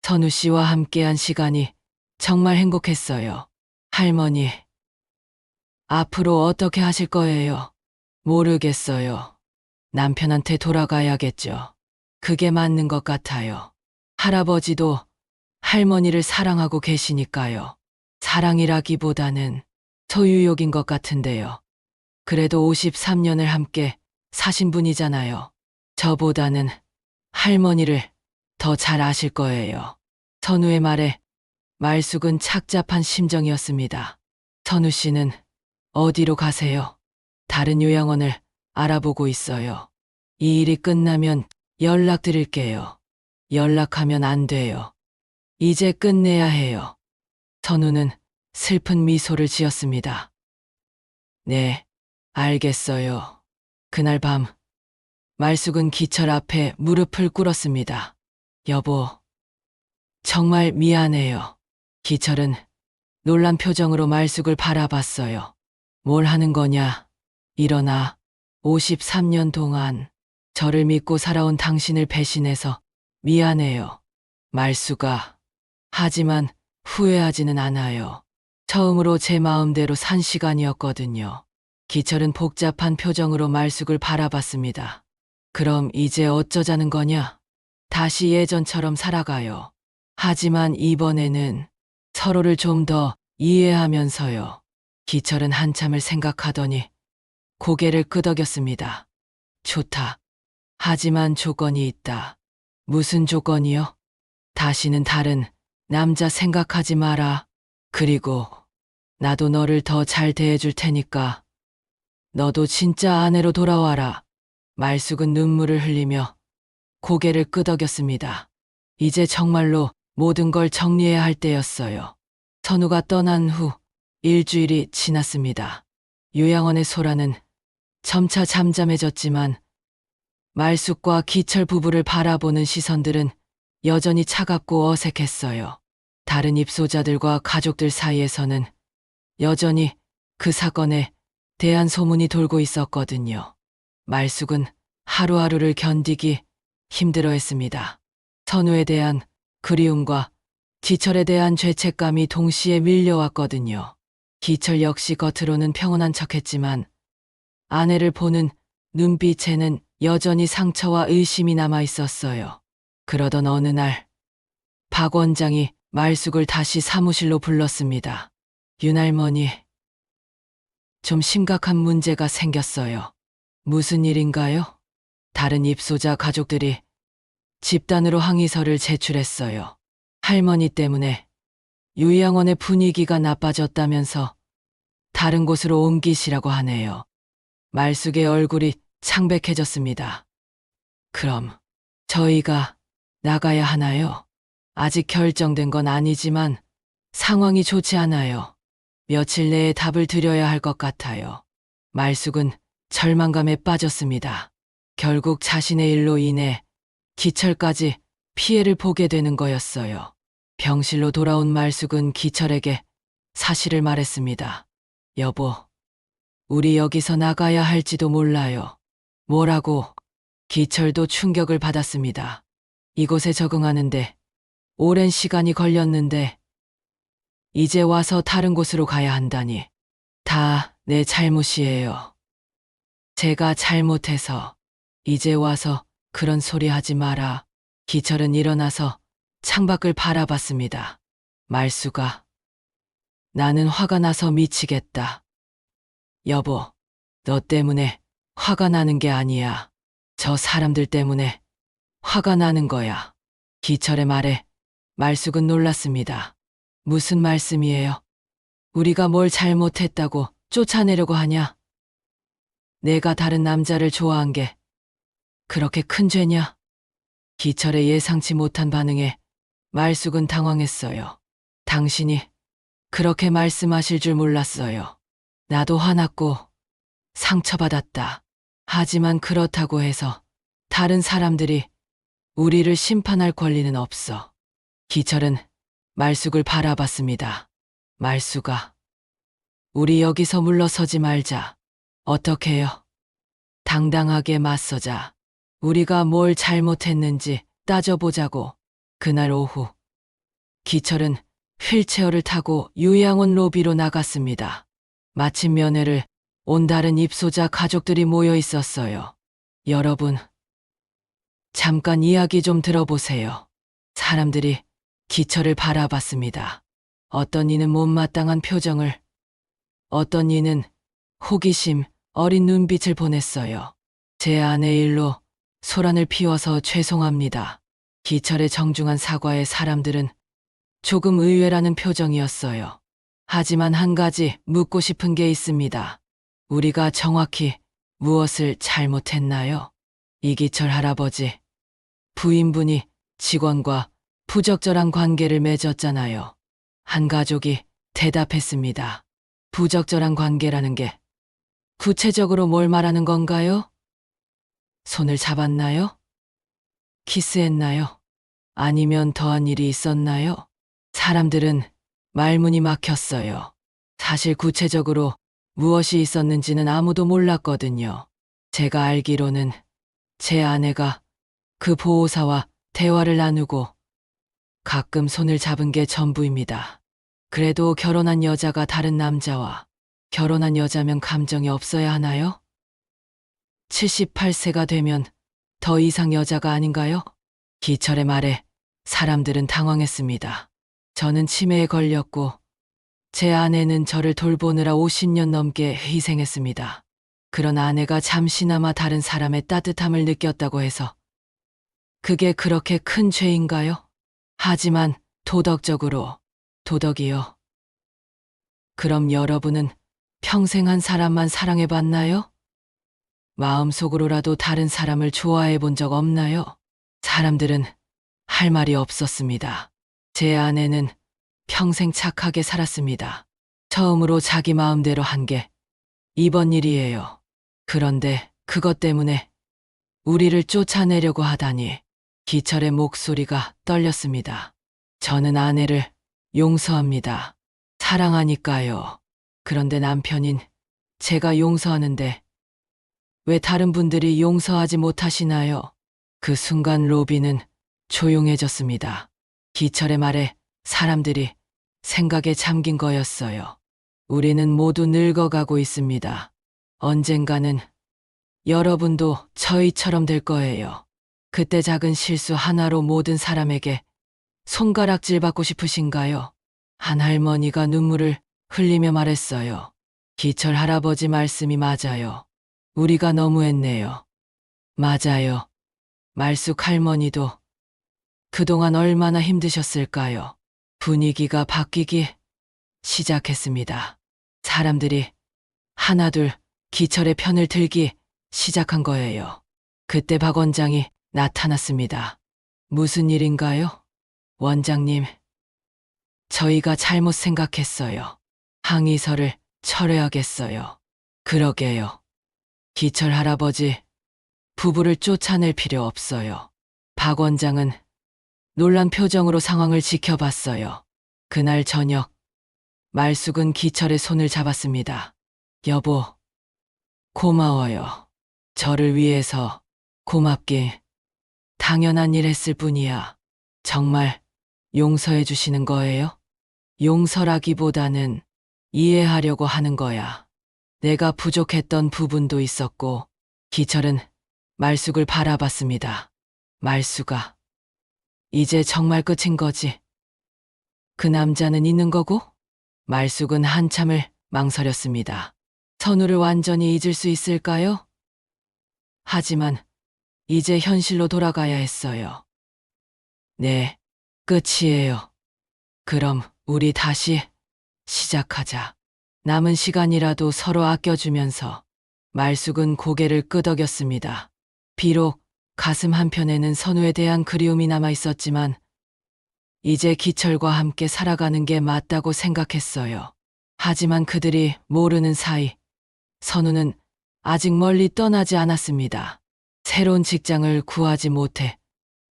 선우 씨와 함께한 시간이 정말 행복했어요. 할머니, 앞으로 어떻게 하실 거예요? 모르겠어요. 남편한테 돌아가야겠죠. 그게 맞는 것 같아요. 할아버지도 할머니를 사랑하고 계시니까요. 사랑이라기보다는 소유욕인 것 같은데요. 그래도 53년을 함께 사신 분이잖아요. 저보다는 할머니를 더 잘 아실 거예요. 선우의 말에 말숙은 착잡한 심정이었습니다. 선우 씨는 어디로 가세요? 다른 요양원을 알아보고 있어요. 이 일이 끝나면 연락드릴게요. 연락하면 안 돼요. 이제 끝내야 해요. 선우는 슬픈 미소를 지었습니다. 네, 알겠어요. 그날 밤, 말숙은 기철 앞에 무릎을 꿇었습니다. 여보, 정말 미안해요. 기철은 놀란 표정으로 말숙을 바라봤어요. 뭘 하는 거냐? 일어나. 53년 동안 저를 믿고 살아온 당신을 배신해서 미안해요. 말숙아. 하지만 후회하지는 않아요. 처음으로 제 마음대로 산 시간이었거든요. 기철은 복잡한 표정으로 말숙을 바라봤습니다. 그럼 이제 어쩌자는 거냐? 다시 예전처럼 살아가요. 하지만 이번에는 서로를 좀 더 이해하면서요. 기철은 한참을 생각하더니 고개를 끄덕였습니다. 좋다. 하지만 조건이 있다. 무슨 조건이요? 다시는 다른 남자 생각하지 마라. 그리고 나도 너를 더 잘 대해줄 테니까 너도 진짜 아내로 돌아와라. 말숙은 눈물을 흘리며 고개를 끄덕였습니다. 이제 정말로 모든 걸 정리해야 할 때였어요. 선우가 떠난 후 일주일이 지났습니다. 요양원의 소라는 점차 잠잠해졌지만 말숙과 기철 부부를 바라보는 시선들은 여전히 차갑고 어색했어요. 다른 입소자들과 가족들 사이에서는 여전히 그 사건에 대한 소문이 돌고 있었거든요. 말숙은 하루하루를 견디기 힘들어했습니다. 선우에 대한 그리움과 기철에 대한 죄책감이 동시에 밀려왔거든요. 기철 역시 겉으로는 평온한 척했지만 아내를 보는 눈빛에는 여전히 상처와 의심이 남아 있었어요. 그러던 어느 날 박 원장이 말숙을 다시 사무실로 불렀습니다. 윤할머니, 좀 심각한 문제가 생겼어요. 무슨 일인가요? 다른 입소자 가족들이 집단으로 항의서를 제출했어요. 할머니 때문에 요양원의 분위기가 나빠졌다면서 다른 곳으로 옮기시라고 하네요. 말숙의 얼굴이 창백해졌습니다. 그럼 저희가 나가야 하나요? 아직 결정된 건 아니지만 상황이 좋지 않아요. 며칠 내에 답을 드려야 할 것 같아요. 말숙은 절망감에 빠졌습니다. 결국 자신의 일로 인해 기철까지 피해를 보게 되는 거였어요. 병실로 돌아온 말숙은 기철에게 사실을 말했습니다. 여보, 우리 여기서 나가야 할지도 몰라요. 뭐라고? 기철도 충격을 받았습니다. 이곳에 적응하는데 오랜 시간이 걸렸는데 이제 와서 다른 곳으로 가야 한다니. 다 내 잘못이에요. 제가 잘못해서. 이제 와서 그런 소리 하지 마라. 기철은 일어나서 창밖을 바라봤습니다. 말수가. 나는 화가 나서 미치겠다. 여보, 너 때문에 화가 나는 게 아니야. 저 사람들 때문에 화가 나는 거야. 기철의 말에 말숙은 놀랐습니다. 무슨 말씀이에요? 우리가 뭘 잘못했다고 쫓아내려고 하냐? 내가 다른 남자를 좋아한 게 그렇게 큰 죄냐? 기철의 예상치 못한 반응에 말숙은 당황했어요. 당신이 그렇게 말씀하실 줄 몰랐어요. 나도 화났고 상처받았다. 하지만 그렇다고 해서 다른 사람들이 우리를 심판할 권리는 없어. 기철은 말숙을 바라봤습니다. 말숙아, 우리 여기서 물러서지 말자. 어떻게 해요? 당당하게 맞서자. 우리가 뭘 잘못했는지 따져보자고. 그날 오후 기철은 휠체어를 타고 요양원 로비로 나갔습니다. 마침 면회를 온 다른 입소자 가족들이 모여 있었어요. 여러분, 잠깐 이야기 좀 들어보세요. 사람들이 기철을 바라봤습니다. 어떤 이는 못마땅한 표정을, 어떤 이는 호기심 어린 눈빛을 보냈어요. 제 아내 일로 소란을 피워서 죄송합니다. 기철의 정중한 사과에 사람들은 조금 의외라는 표정이었어요. 하지만 한 가지 묻고 싶은 게 있습니다. 우리가 정확히 무엇을 잘못했나요? 이기철 할아버지, 부인분이 직원과 부적절한 관계를 맺었잖아요. 한 가족이 대답했습니다. 부적절한 관계라는 게 구체적으로 뭘 말하는 건가요? 손을 잡았나요? 키스했나요? 아니면 더한 일이 있었나요? 사람들은 말문이 막혔어요. 사실 구체적으로 무엇이 있었는지는 아무도 몰랐거든요. 제가 알기로는 제 아내가 그 보호사와 대화를 나누고 가끔 손을 잡은 게 전부입니다. 그래도 결혼한 여자가 다른 남자와 결혼한 여자면 감정이 없어야 하나요? 78세가 되면 더 이상 여자가 아닌가요? 기철의 말에 사람들은 당황했습니다. 저는 치매에 걸렸고 제 아내는 저를 돌보느라 50년 넘게 희생했습니다. 그런 아내가 잠시나마 다른 사람의 따뜻함을 느꼈다고 해서 그게 그렇게 큰 죄인가요? 하지만 도덕적으로, 도덕이요. 그럼 여러분은 평생 한 사람만 사랑해봤나요? 마음속으로라도 다른 사람을 좋아해 본 적 없나요? 사람들은 할 말이 없었습니다. 제 아내는 평생 착하게 살았습니다. 처음으로 자기 마음대로 한 게 이번 일이에요. 그런데 그것 때문에 우리를 쫓아내려고 하다니. 기철의 목소리가 떨렸습니다. 저는 아내를 용서합니다. 사랑하니까요. 그런데 남편인 제가 용서하는데 왜 다른 분들이 용서하지 못하시나요? 그 순간 로비는 조용해졌습니다. 기철의 말에 사람들이 생각에 잠긴 거였어요. 우리는 모두 늙어가고 있습니다. 언젠가는 여러분도 저희처럼 될 거예요. 그때 작은 실수 하나로 모든 사람에게 손가락질 받고 싶으신가요? 한 할머니가 눈물을 흘리며 말했어요. 기철 할아버지 말씀이 맞아요. 우리가 너무했네요. 맞아요. 말숙 할머니도 그동안 얼마나 힘드셨을까요? 분위기가 바뀌기 시작했습니다. 사람들이 하나둘 기철의 편을 들기 시작한 거예요. 그때 박 원장이 나타났습니다. 무슨 일인가요? 원장님, 저희가 잘못 생각했어요. 항의서를 철회하겠어요. 그러게요. 기철 할아버지, 부부를 쫓아낼 필요 없어요. 박 원장은 놀란 표정으로 상황을 지켜봤어요. 그날 저녁, 말숙은 기철의 손을 잡았습니다. 여보, 고마워요. 저를 위해서 고맙긴 당연한 일 했을 뿐이야. 정말 용서해 주시는 거예요? 용서라기보다는 이해하려고 하는 거야. 내가 부족했던 부분도 있었고. 기철은 말숙을 바라봤습니다. 말숙아, 이제 정말 끝인 거지? 그 남자는 있는 거고? 말숙은 한참을 망설였습니다. 선우를 완전히 잊을 수 있을까요? 하지만 이제 현실로 돌아가야 했어요. 네, 끝이에요. 그럼 우리 다시 시작하자. 남은 시간이라도 서로 아껴주면서. 말숙은 고개를 끄덕였습니다. 비록 가슴 한편에는 선우에 대한 그리움이 남아 있었지만 이제 기철과 함께 살아가는 게 맞다고 생각했어요. 하지만 그들이 모르는 사이 선우는 아직 멀리 떠나지 않았습니다. 새로운 직장을 구하지 못해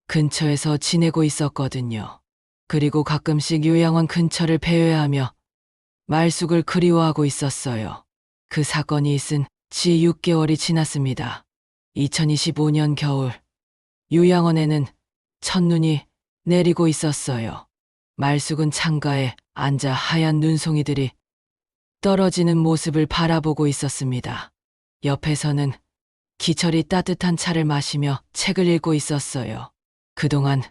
근처에서 지내고 있었거든요. 그리고 가끔씩 요양원 근처를 배회하며 말숙을 그리워하고 있었어요. 그 사건이 있은 지 6개월이 지났습니다. 2025년 겨울, 요양원에는 첫눈이 내리고 있었어요. 말숙은 창가에 앉아 하얀 눈송이들이 떨어지는 모습을 바라보고 있었습니다. 옆에서는 기철이 따뜻한 차를 마시며 책을 읽고 있었어요. 그동안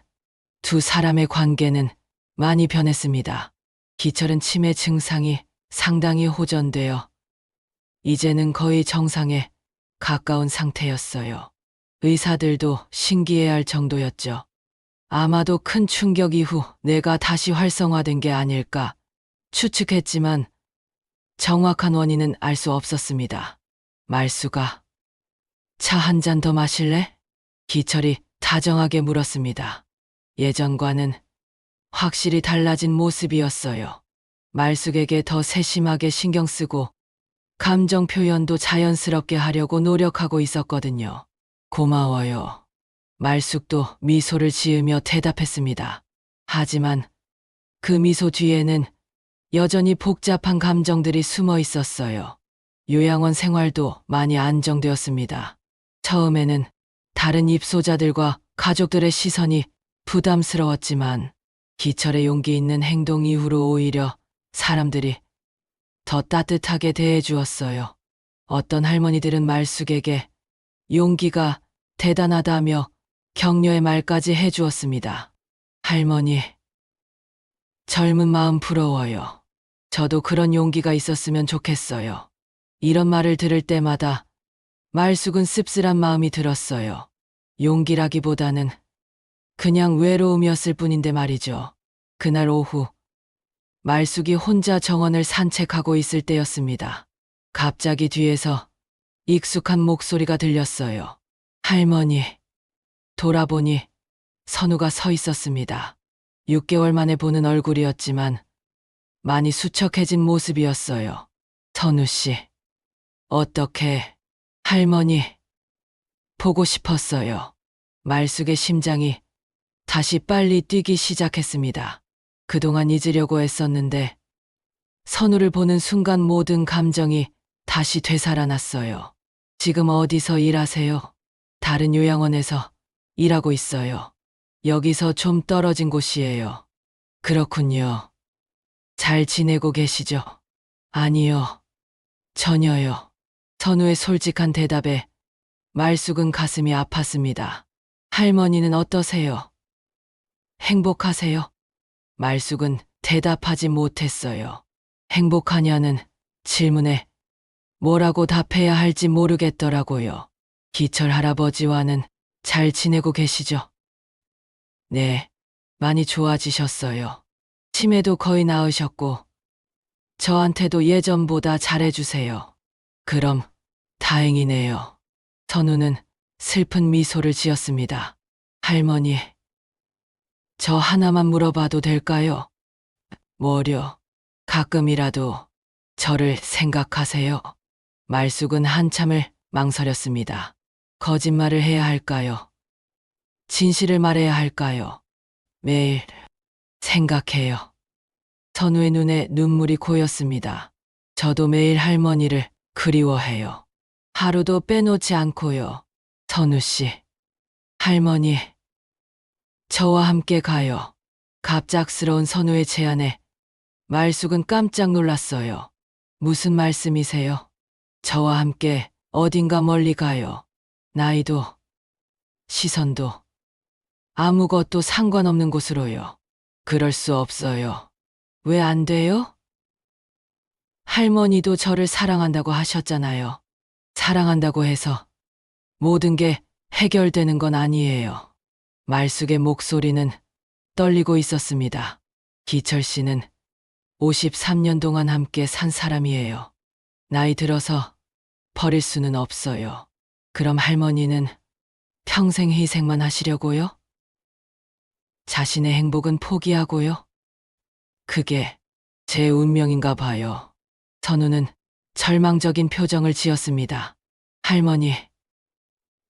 두 사람의 관계는 많이 변했습니다. 기철은 치매 증상이 상당히 호전되어 이제는 거의 정상에 가까운 상태였어요. 의사들도 신기해할 정도였죠. 아마도 큰 충격 이후 뇌가 다시 활성화된 게 아닐까 추측했지만 정확한 원인은 알 수 없었습니다. 말수가 차 한 잔 더 마실래? 기철이 다정하게 물었습니다. 예전과는 확실히 달라진 모습이었어요. 말숙에게 더 세심하게 신경 쓰고 감정 표현도 자연스럽게 하려고 노력하고 있었거든요. 고마워요. 말숙도 미소를 지으며 대답했습니다. 하지만 그 미소 뒤에는 여전히 복잡한 감정들이 숨어 있었어요. 요양원 생활도 많이 안정되었습니다. 처음에는 다른 입소자들과 가족들의 시선이 부담스러웠지만 기철의 용기 있는 행동 이후로 오히려 사람들이 더 따뜻하게 대해 주었어요. 어떤 할머니들은 말숙에게 용기가 대단하다며 격려의 말까지 해 주었습니다. 할머니, 젊은 마음 부러워요. 저도 그런 용기가 있었으면 좋겠어요. 이런 말을 들을 때마다 말숙은 씁쓸한 마음이 들었어요. 용기라기보다는 그냥 외로움이었을 뿐인데 말이죠. 그날 오후, 말숙이 혼자 정원을 산책하고 있을 때였습니다. 갑자기 뒤에서 익숙한 목소리가 들렸어요. 할머니. 돌아보니 선우가 서 있었습니다. 6개월 만에 보는 얼굴이었지만 많이 수척해진 모습이었어요. 선우 씨, 어떻게 할머니 보고 싶었어요. 말숙의 심장이 다시 빨리 뛰기 시작했습니다. 그동안 잊으려고 애썼는데 선우를 보는 순간 모든 감정이 다시 되살아났어요. 지금 어디서 일하세요? 다른 요양원에서 일하고 있어요. 여기서 좀 떨어진 곳이에요. 그렇군요. 잘 지내고 계시죠? 아니요. 전혀요. 선우의 솔직한 대답에 말숙은 가슴이 아팠습니다. 할머니는 어떠세요? 행복하세요? 말숙은 대답하지 못했어요. 행복하냐는 질문에 뭐라고 답해야 할지 모르겠더라고요. 기철 할아버지와는 잘 지내고 계시죠? 네, 많이 좋아지셨어요. 치매도 거의 나으셨고, 저한테도 예전보다 잘해주세요. 그럼 다행이네요. 선우는 슬픈 미소를 지었습니다. 할머니, 저 하나만 물어봐도 될까요? 뭐려? 가끔이라도 저를 생각하세요. 말숙은 한참을 망설였습니다. 거짓말을 해야 할까요? 진실을 말해야 할까요? 매일 생각해요. 선우의 눈에 눈물이 고였습니다. 저도 매일 할머니를 그리워해요. 하루도 빼놓지 않고요. 선우 씨, 할머니, 저와 함께 가요. 갑작스러운 선우의 제안에 말숙은 깜짝 놀랐어요. 무슨 말씀이세요? 저와 함께 어딘가 멀리 가요. 나이도, 시선도, 아무것도 상관없는 곳으로요. 그럴 수 없어요. 왜 안 돼요? 할머니도 저를 사랑한다고 하셨잖아요. 사랑한다고 해서 모든 게 해결되는 건 아니에요. 말숙의 목소리는 떨리고 있었습니다. 기철 씨는 53년 동안 함께 산 사람이에요. 나이 들어서 버릴 수는 없어요. 그럼 할머니는 평생 희생만 하시려고요? 자신의 행복은 포기하고요? 그게 제 운명인가 봐요. 선우는 절망적인 표정을 지었습니다. 할머니,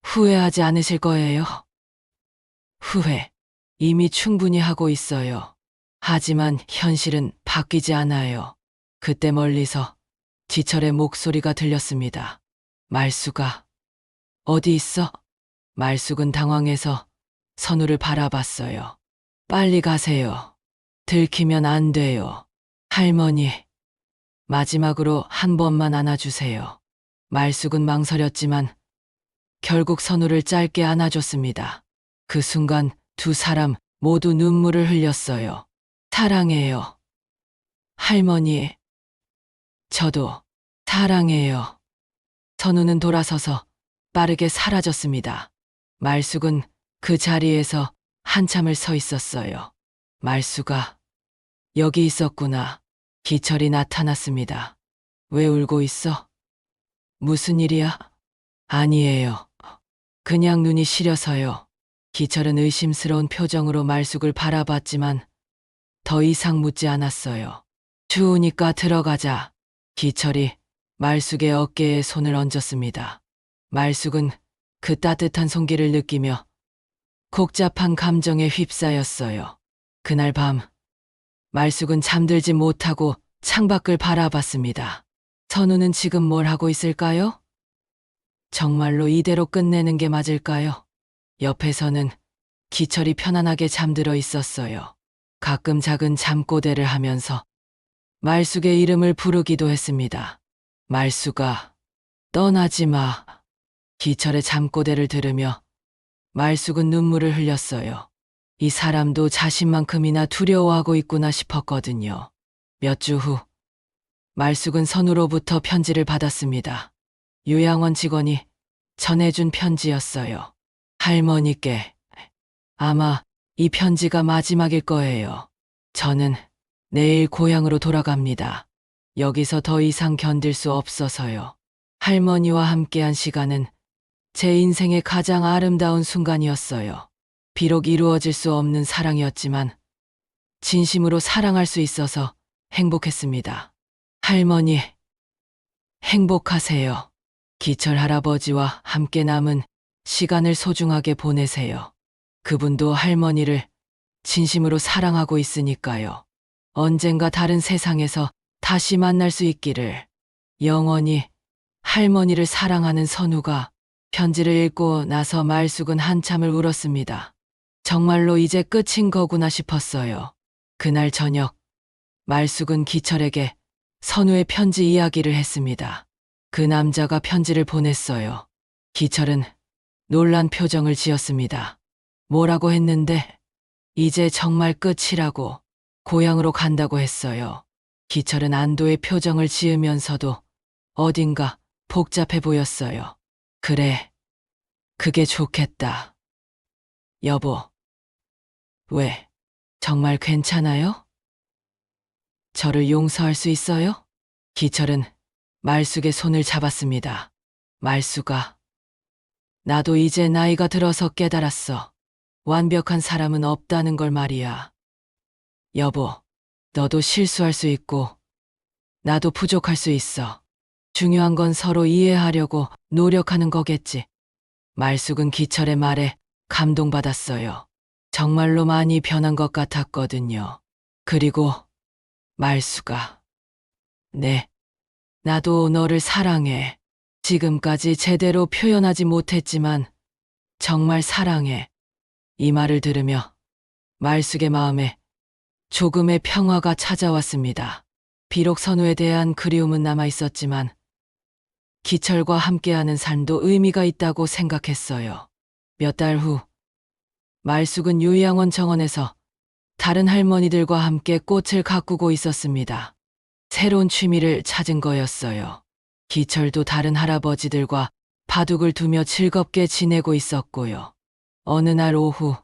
후회하지 않으실 거예요? 후회, 이미 충분히 하고 있어요. 하지만 현실은 바뀌지 않아요. 그때 멀리서 지철의 목소리가 들렸습니다. 말숙아, 어디 있어? 말숙은 당황해서 선우를 바라봤어요. 빨리 가세요. 들키면 안 돼요. 할머니, 마지막으로 한 번만 안아주세요. 말숙은 망설였지만 결국 선우를 짧게 안아줬습니다. 그 순간 두 사람 모두 눈물을 흘렸어요. 사랑해요. 할머니, 저도 사랑해요. 선우는 돌아서서 빠르게 사라졌습니다. 말숙은 그 자리에서 한참을 서 있었어요. 말숙아, 여기 있었구나. 기철이 나타났습니다. 왜 울고 있어? 무슨 일이야? 아니에요. 그냥 눈이 시려서요. 기철은 의심스러운 표정으로 말숙을 바라봤지만 더 이상 묻지 않았어요. 추우니까 들어가자. 기철이 말숙의 어깨에 손을 얹었습니다. 말숙은 그 따뜻한 손길을 느끼며 복잡한 감정에 휩싸였어요. 그날 밤, 말숙은 잠들지 못하고 창밖을 바라봤습니다. 선우는 지금 뭘 하고 있을까요? 정말로 이대로 끝내는 게 맞을까요? 옆에서는 기철이 편안하게 잠들어 있었어요. 가끔 작은 잠꼬대를 하면서 말숙의 이름을 부르기도 했습니다. 말숙아, 떠나지 마. 기철의 잠꼬대를 들으며 말숙은 눈물을 흘렸어요. 이 사람도 자신만큼이나 두려워하고 있구나 싶었거든요. 몇 주 후, 말숙은 선우로부터 편지를 받았습니다. 요양원 직원이 전해준 편지였어요. 할머니께. 아마 이 편지가 마지막일 거예요. 저는 내일 고향으로 돌아갑니다. 여기서 더 이상 견딜 수 없어서요. 할머니와 함께한 시간은 제 인생의 가장 아름다운 순간이었어요. 비록 이루어질 수 없는 사랑이었지만 진심으로 사랑할 수 있어서 행복했습니다. 할머니, 행복하세요. 기철 할아버지와 함께 남은 시간을 소중하게 보내세요. 그분도 할머니를 진심으로 사랑하고 있으니까요. 언젠가 다른 세상에서 다시 만날 수 있기를. 영원히 할머니를 사랑하는 선우가 편지를 읽고 나서 말숙은 한참을 울었습니다. 정말로 이제 끝인 거구나 싶었어요. 그날 저녁, 말숙은 기철에게 선우의 편지 이야기를 했습니다. 그 남자가 편지를 보냈어요. 기철은 놀란 표정을 지었습니다. 뭐라고 했는데 이제 정말 끝이라고 고향으로 간다고 했어요. 기철은 안도의 표정을 지으면서도 어딘가 복잡해 보였어요. 그래, 그게 좋겠다. 여보, 왜, 정말 괜찮아요? 저를 용서할 수 있어요? 기철은 말숙의 손을 잡았습니다. 말숙아, 나도 이제 나이가 들어서 깨달았어. 완벽한 사람은 없다는 걸 말이야. 여보, 너도 실수할 수 있고 나도 부족할 수 있어. 중요한 건 서로 이해하려고 노력하는 거겠지. 말숙은 기철의 말에 감동받았어요. 정말로 많이 변한 것 같았거든요. 그리고 말숙아, 네, 나도 너를 사랑해. 지금까지 제대로 표현하지 못했지만 정말 사랑해. 이 말을 들으며 말숙의 마음에 조금의 평화가 찾아왔습니다. 비록 선우에 대한 그리움은 남아 있었지만 기철과 함께하는 삶도 의미가 있다고 생각했어요. 몇 달 후, 말숙은 요양원 정원에서 다른 할머니들과 함께 꽃을 가꾸고 있었습니다. 새로운 취미를 찾은 거였어요. 기철도 다른 할아버지들과 바둑을 두며 즐겁게 지내고 있었고요. 어느 날 오후,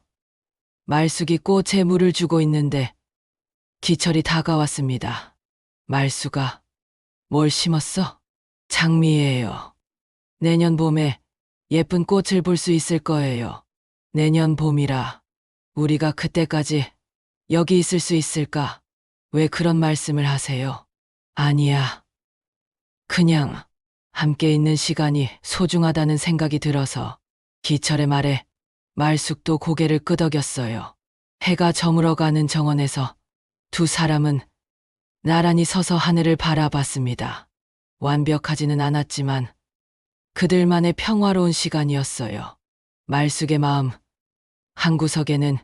말숙이 꽃에 물을 주고 있는데 기철이 다가왔습니다. 말숙아, 뭘 심었어? 장미예요. 내년 봄에 예쁜 꽃을 볼 수 있을 거예요. 내년 봄이라 우리가 그때까지 여기 있을 수 있을까? 왜 그런 말씀을 하세요? 아니야. 그냥 함께 있는 시간이 소중하다는 생각이 들어서. 기철의 말에 말숙도 고개를 끄덕였어요. 해가 저물어가는 정원에서 두 사람은 나란히 서서 하늘을 바라봤습니다. 완벽하지는 않았지만 그들만의 평화로운 시간이었어요. 말숙의 마음 한구석에는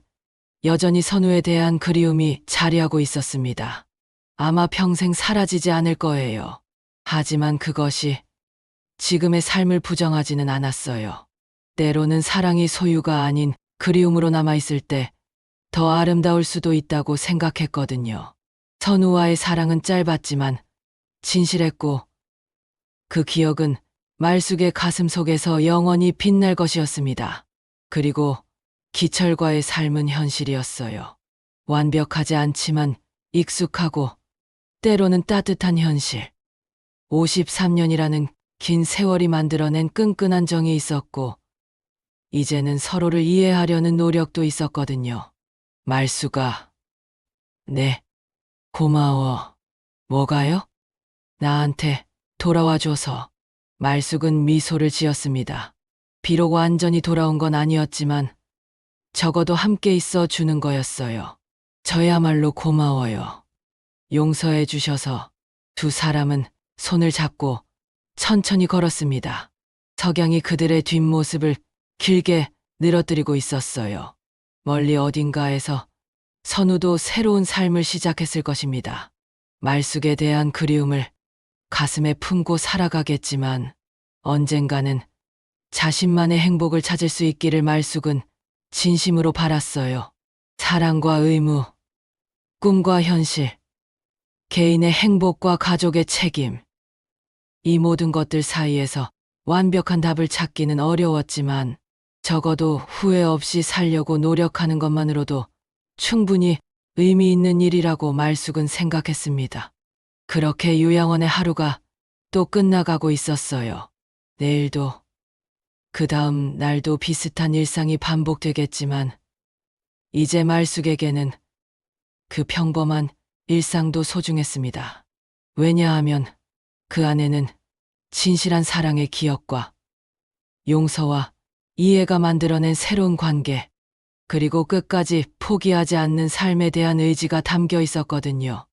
여전히 선우에 대한 그리움이 자리하고 있었습니다. 아마 평생 사라지지 않을 거예요. 하지만 그것이 지금의 삶을 부정하지는 않았어요. 때로는 사랑이 소유가 아닌 그리움으로 남아있을 때 더 아름다울 수도 있다고 생각했거든요. 선우와의 사랑은 짧았지만 진실했고 그 기억은 말숙의 가슴 속에서 영원히 빛날 것이었습니다. 그리고 기철과의 삶은 현실이었어요. 완벽하지 않지만 익숙하고 때로는 따뜻한 현실. 53년이라는 긴 세월이 만들어낸 끈끈한 정이 있었고 이제는 서로를 이해하려는 노력도 있었거든요. 말숙아, 네, 고마워. 뭐가요? 나한테 돌아와줘서. 말숙은 미소를 지었습니다. 비록 완전히 돌아온 건 아니었지만 적어도 함께 있어 주는 거였어요. 저야말로 고마워요. 용서해 주셔서. 두 사람은 손을 잡고 천천히 걸었습니다. 석양이 그들의 뒷모습을 길게 늘어뜨리고 있었어요. 멀리 어딘가에서 선우도 새로운 삶을 시작했을 것입니다. 말숙에 대한 그리움을 가슴에 품고 살아가겠지만 언젠가는 자신만의 행복을 찾을 수 있기를 말숙은 진심으로 바랐어요. 사랑과 의무, 꿈과 현실, 개인의 행복과 가족의 책임. 이 모든 것들 사이에서 완벽한 답을 찾기는 어려웠지만 적어도 후회 없이 살려고 노력하는 것만으로도 충분히 의미 있는 일이라고 말숙은 생각했습니다. 그렇게 요양원의 하루가 또 끝나가고 있었어요. 내일도, 그 다음 날도 비슷한 일상이 반복되겠지만 이제 말숙에게는 그 평범한 일상도 소중했습니다. 왜냐하면 그 안에는 진실한 사랑의 기억과 용서와 이해가 만들어낸 새로운 관계, 그리고 끝까지 포기하지 않는 삶에 대한 의지가 담겨 있었거든요.